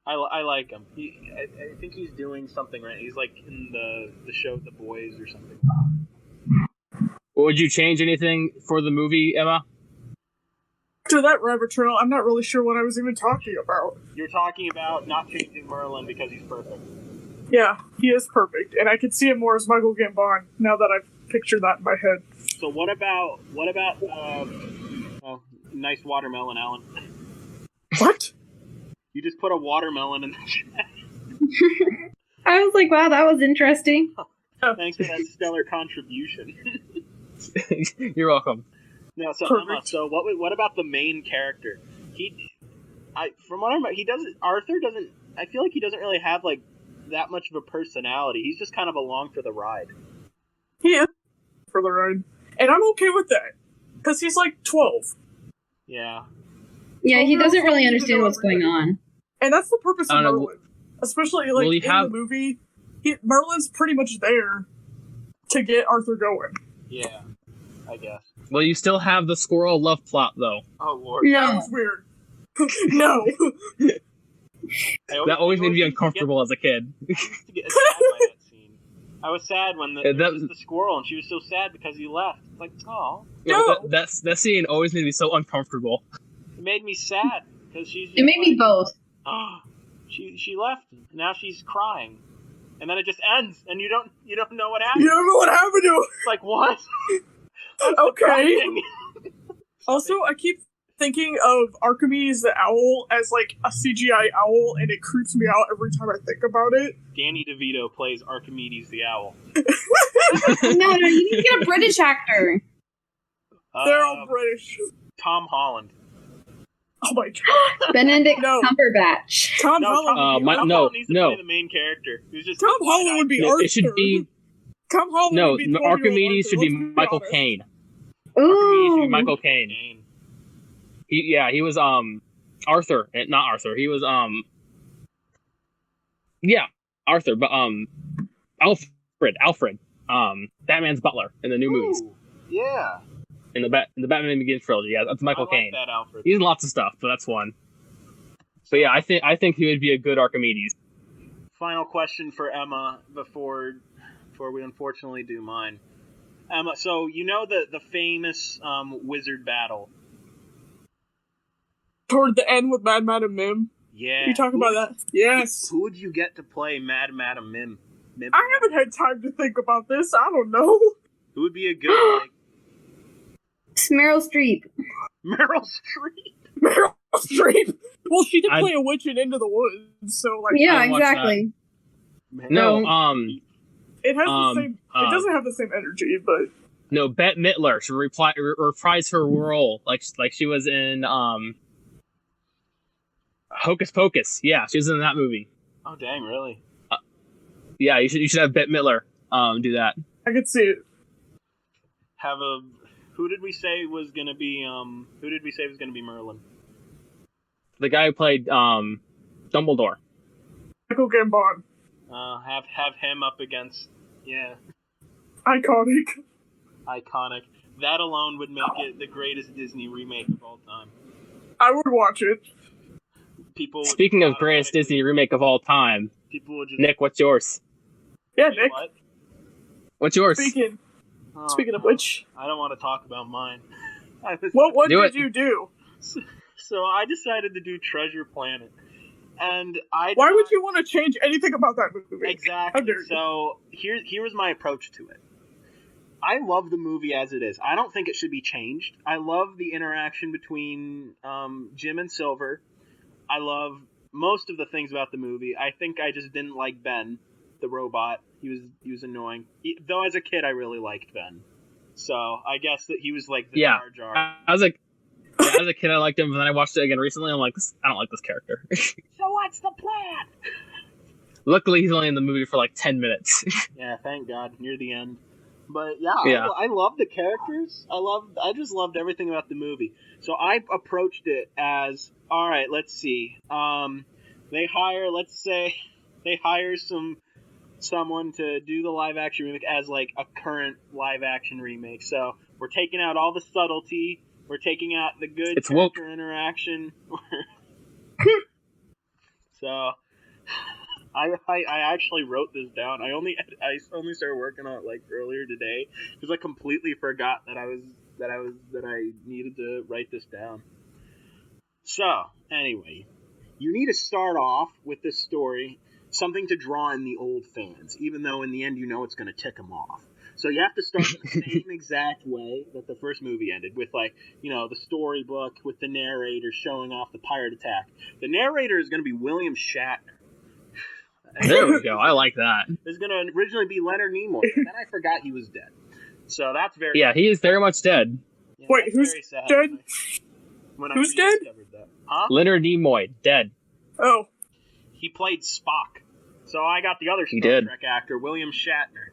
I like him. I think he's doing something right. He's like in the show The Boys or something. Would you change anything for the movie, Emma? To that rabbit trail, I'm not really sure what I was even talking about. You're talking about not changing Merlin because he's perfect. Yeah, he is perfect, and I could see him more as Michael Gambon now that I've pictured that in my head. So what about nice watermelon, Alan? What? You just put a watermelon in the chat. I was like, wow, that was interesting. Thanks for that stellar contribution. You're welcome. No, so Perfect. Emma, so what about the main character? From what I remember, Arthur doesn't. I feel like he doesn't really have like that much of a personality. He's just kind of along for the ride. He is for the ride, and I'm okay with that because he's like 12. Yeah. Yeah, he doesn't really understand what's going on. And that's the purpose of I don't know. Merlin. Especially like in the movie, Merlin's pretty much there to get Arthur going. Yeah, I guess. Well, you still have the squirrel love plot, though. Oh Lord. That was weird. No. That always made me uncomfortable as a kid. I used to get sad by that scene. I was sad when there was the squirrel, and she was so sad because he left. Like, oh. No. That scene always made me so uncomfortable. It made me sad because she's. It made me both. Oh, she left. Now she's crying, and then it just ends, and you don't know what happened. You don't know what happened to him. It's like what? Okay. Also, I keep thinking of Archimedes the owl as like a CGI owl, and it creeps me out every time I think about it. Danny DeVito plays Archimedes the owl. No, you need to get a British actor. They're all British. Tom Holland. Oh my god. Benedict No. Cumberbatch. Tom No, Holland. Tom no, Holland needs to no. play the main character. Who's just Tom Holland would be Arthur. It should be Tom Holland would be 12-year-old Archimedes Arthur, should be let's Michael honest. Caine. Archimedes should be Ooh. Michael Caine. He was Arthur, not Arthur. He was Arthur, but Alfred, Batman's butler in the new movies. Yeah. In the Batman Begins trilogy. Yeah, that's Michael I like Caine. that Alfred. He's in lots of stuff, but that's one. But yeah, I think he would be a good Archimedes. Final question for Emma before we unfortunately do mine. Emma, so you know the famous wizard battle. Toward the end with Mad Madam Mim. Yeah. You talk about that? Yes. Who would you get to play Mad Madam Mim? I haven't had time to think about this. I don't know. Who would be a good like Meryl Streep. Meryl Streep? Meryl Streep. Well, she did play a witch in Into the Woods, so like Yeah, I watched exactly. No, it has the same. It doesn't have the same energy, but no, Bette Midler should reprise her role like she was in Hocus Pocus. Yeah, she was in that movie. Oh dang, really? Yeah, you should have Bette Midler do that. I could see it. Who did we say was gonna be Merlin? The guy who played Dumbledore. Michael Gambon. Have him up against Iconic. That alone would make it the greatest Disney remake of all time. I would watch it. Speaking of greatest Disney remake of all time, Nick, what's yours? Yeah, Nick. What? What's yours? Speaking of which, I don't want to talk about mine. what did you do? So I decided to do Treasure Planet, and Why would you want to change anything about that movie? Exactly. So here was my approach to it. I love the movie as it is. I don't think it should be changed. I love the interaction between Jim and Silver. I love most of the things about the movie. I think I just didn't like Ben, the robot. He was annoying. Though as a kid, I really liked Ben. So I guess that he was like the Jar Jar. As a kid, I liked him, but then I watched it again recently. I'm like, I don't like this character. So what's the plan? Luckily, he's only in the movie for like 10 minutes. Yeah, thank God, near the end. But I love the characters. I just loved everything about the movie. So I approached it as, all right, let's see. They hire someone to do the live action remake as like a current live action remake. So we're taking out all the subtlety. We're taking out the good character interaction. So I actually wrote this down. I only started working on it like earlier today because I completely forgot that I needed to write this down. So anyway, you need to start off with this story, something to draw in the old fans, even though in the end you know it's going to tick them off. So you have to start in the same exact way that the first movie ended, with the storybook with the narrator showing off the pirate attack. The narrator is going to be William Shatner. There we go. I like that. There's going to originally be Leonard Nimoy, and then I forgot he was dead. So that's very sad. He is very much dead. Yeah, wait, who's dead? Who's dead? That. Huh? Leonard Nimoy, dead. Oh. He played Spock. So I got the other Star Trek actor, William Shatner.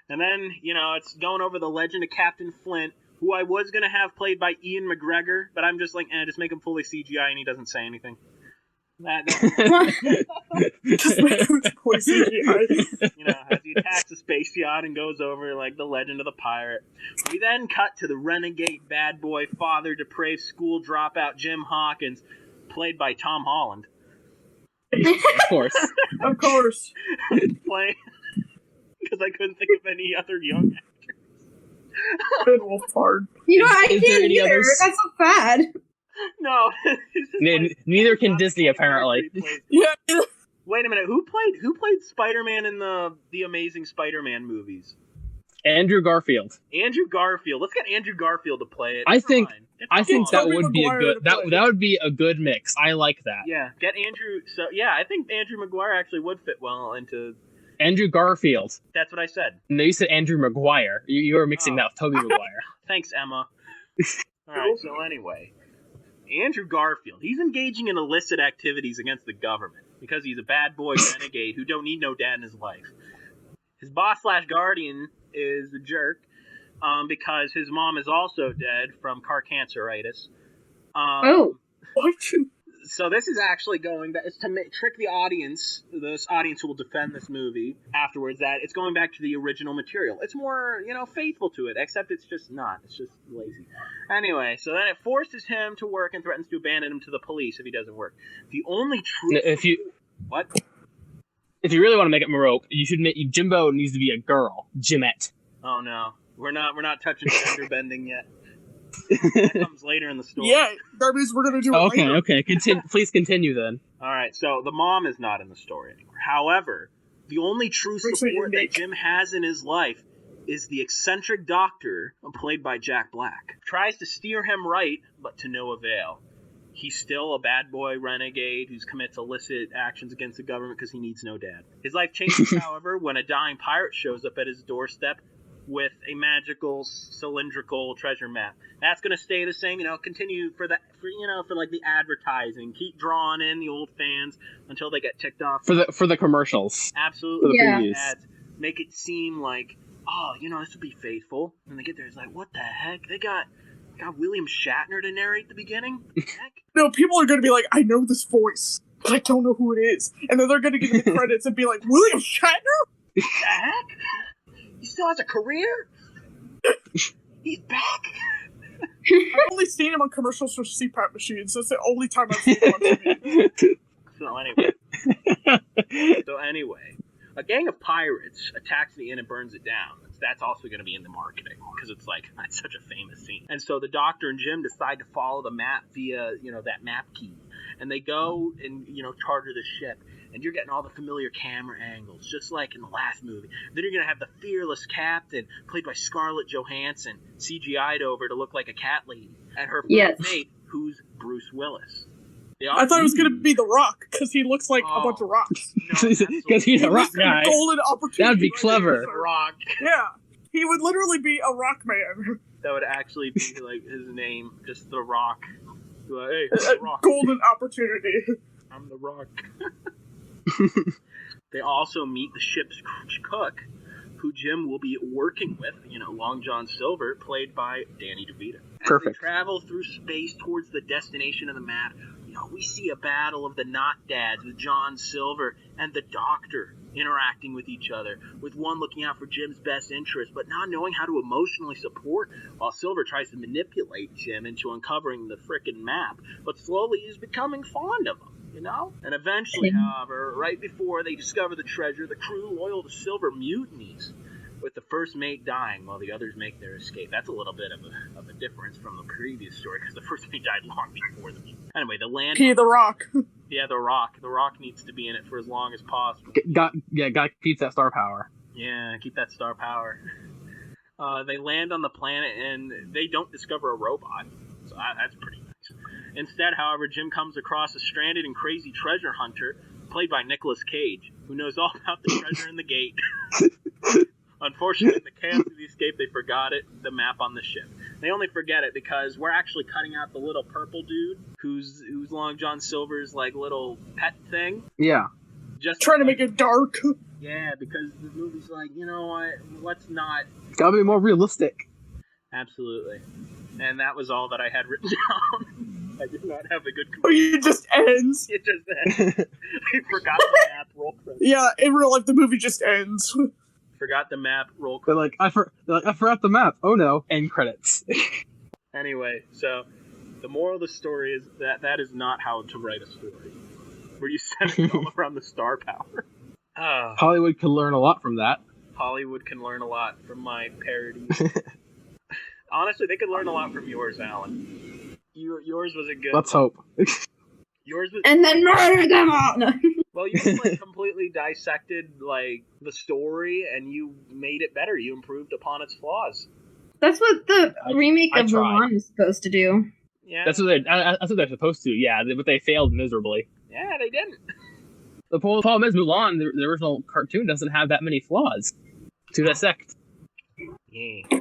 And then, it's going over the legend of Captain Flint, who I was going to have played by Ian McGregor, but I'm just like, just make him fully CGI and he doesn't say anything. Just make him fully CGI. As he attacks a space yacht and goes over like the legend of the pirate. We then cut to the renegade bad boy, father, depraved school dropout Jim Hawkins, played by Tom Holland. Of course. Of course. Playing... Because I couldn't think of any other young actors. Ben Wolfhard. I can't either. Others? That's so bad. No. Neither can Disney, apparently. Yeah. Wait a minute. Who played Spider-Man in the Amazing Spider-Man movies? Andrew Garfield. Andrew Garfield. Let's get Andrew Garfield to play it. I think that would be a good that would be a good mix. I like that. Yeah, get Andrew. So I think Andrew Maguire actually would fit well into. Andrew Garfield. That's what I said. No, you said Andrew Maguire. You were mixing that with Tobey Maguire. Thanks, Emma. Alright, so anyway. Andrew Garfield. He's engaging in illicit activities against the government because he's a bad boy renegade who don't need no dad in his life. His boss/guardian is a jerk because his mom is also dead from car canceritis. What? So this is actually going back. It's to trick the audience, this audience who will defend this movie afterwards, that it's going back to the original material. It's more, faithful to it, except it's just not. It's just lazy. Anyway, so then it forces him to work and threatens to abandon him to the police if he doesn't work. The only true... What? If you really want to make it Morocco, you should make... Jimbo needs to be a girl. Jimette. Oh, no. We're not touching gender bending yet. That comes later in the story. Yeah, that means we're going to do it later. Okay. Please continue then. Alright, so the mom is not in the story anymore. However, the only true support that Jim has in his life is the eccentric doctor, played by Jack Black. Tries to steer him right, but to no avail. He's still a bad boy renegade who commits illicit actions against the government because he needs no dad. His life changes, however, when a dying pirate shows up at his doorstep with a magical cylindrical treasure map. That's going to stay the same, continue for the advertising. Keep drawing in the old fans until they get ticked off. For the commercials. Absolutely. For the previews. Ads. Make it seem like oh, this would be faithful. And they get there, it's like, what the heck? They got William Shatner to narrate the beginning? Heck? No, people are going to be like, I know this voice, but I don't know who it is. And then they're going to give me the credits and be like, William Shatner? The heck? He still has a career? He's back? I've only seen him on commercials for CPAP machines. That's the only time I've seen him on TV. So anyway, a gang of pirates attacks the inn and burns it down. That's also going to be in the marketing because it's such a famous scene. And so the Doctor and Jim decide to follow the map via, that map key. And they go and, charter the ship. And you're getting all the familiar camera angles, just like in the last movie. Then you're going to have the fearless captain, played by Scarlett Johansson, CGI'd over to look like a cat lady. And her mate, who's Bruce Willis. I thought it was going to be The Rock, because he looks like a bunch of rocks. Because he's a rock guy. Golden opportunity. That'd be clever. Rock. Yeah. He would literally be a rock man. That would actually be like his name, just The Rock. Like, hey, The Rock. Golden opportunity. I'm The Rock. They also meet the ship's cook, who Jim will be working with, Long John Silver, played by Danny DeVito. As Perfect. They travel through space towards the destination of the map. We see a battle of the Not Dads with John Silver and the Doctor interacting with each other, with one looking out for Jim's best interest, but not knowing how to emotionally support, while Silver tries to manipulate Jim into uncovering the frickin' map, but slowly is becoming fond of him. And eventually, however, right before they discover the treasure, the crew loyal to Silver mutinies, with the first mate dying while the others make their escape. That's a little bit of a difference from the previous story, because the first mate died long before them. Anyway, the land... The Rock. Yeah, The Rock. The Rock needs to be in it for as long as possible. Got to keep that star power. Yeah, keep that star power. They land on the planet, and they don't discover a robot. So that's pretty nice. Instead, however, Jim comes across a stranded and crazy treasure hunter, played by Nicolas Cage, who knows all about the treasure in the gate. Unfortunately, in the chaos of the escape, they forgot the map on the ship. They only forget it because we're actually cutting out the little purple dude who's Long John Silver's little pet thing. Yeah. Just trying to make it dark. Yeah, because the movie's like, you know what? Let's not. It's gotta be more realistic. Absolutely. And that was all that I had written down. I did not have a good. It just ends. It just ends. I forgot the map. Roll credits. Yeah, in real life, the movie just ends. Forgot the map. Roll They're credits. I forgot the map. Oh no! End credits. Anyway, so the moral of the story is that is not how to write a story, where you set it all around the star power. Hollywood could learn a lot from that. Hollywood can learn a lot from my parodies. Honestly, they could learn a lot from yours, Alan. Yours was a good. Let's hope. Yours was. And then murder them all. No. Well, you completely dissected the story, and you made it better. You improved upon its flaws. That's what the remake of Mulan is supposed to do. Yeah, that's what they're supposed to. Yeah, but they failed miserably. Yeah, they didn't. The problem is Mulan, the original cartoon, doesn't have that many flaws to dissect. Yeah.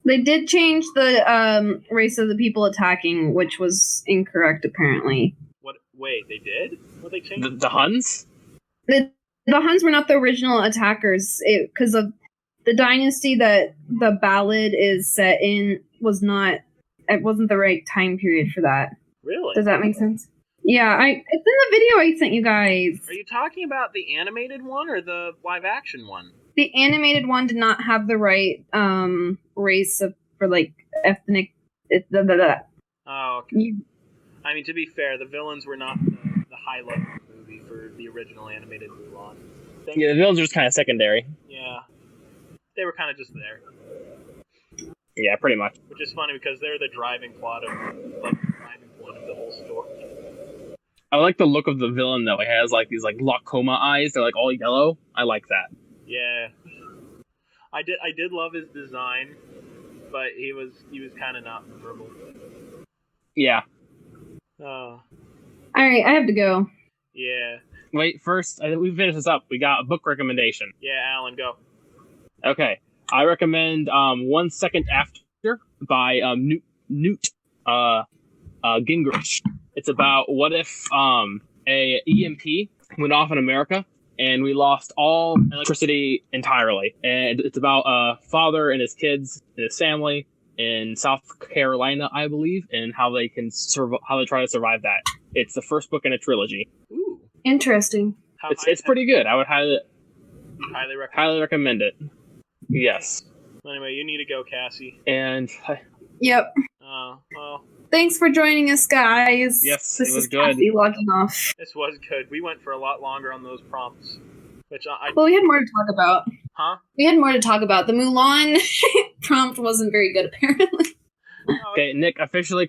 They did change the race of the people attacking, which was incorrect, apparently. What? Wait, they did? What they changed? The Huns? The Huns were not the original attackers, because of the dynasty that the ballad is set in it wasn't the right time period for that. Really? Does that make sense? Yeah, it's in the video I sent you guys. Are you talking about the animated one or the live-action one? The animated one did not have the right race for ethnic. Oh, okay. I mean, to be fair, the villains were not the highlight of the movie for the original animated Mulan. Yeah, the villains were just kind of secondary. Yeah. They were kind of just there. Yeah, pretty much. Which is funny because they're the driving plot of the whole story. I like the look of the villain though. He has these glaucoma eyes. They're all yellow. I like that. Yeah. I did love his design, but he was kind of not memorable. Yeah. Oh. Alright, I have to go. Yeah. Wait, first, we finished this up. We got a book recommendation. Yeah, Alan, go. Okay. I recommend 1 Second After by Newt Gingrich. It's about what if a EMP went off in America and we lost all electricity entirely. And it's about a father and his kids and his family in South Carolina, I believe, and how they try to survive that. It's the first book in a trilogy. Ooh. Interesting. It's pretty good. I would highly recommend it. Yes. Anyway, you need to go, Kassi. And Yep. Well, Thanks for joining us, guys. Yes, this it was is good. Kassi logging off. this was good. We went for a lot longer on those prompts, which I Well, we had more to talk about. huh? We had more to talk about. The Mulan prompt wasn't very good, apparently. No, okay, Nick, officially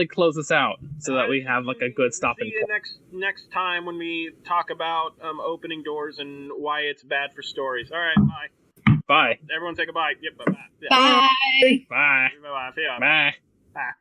close us out so that we have like a good stopping See you point. next time when we talk about opening doors and why it's bad for stories. All right, bye. Bye. Everyone say goodbye. Yep, bye. Bye. Bye. Bye. Bye. Bye. Bye.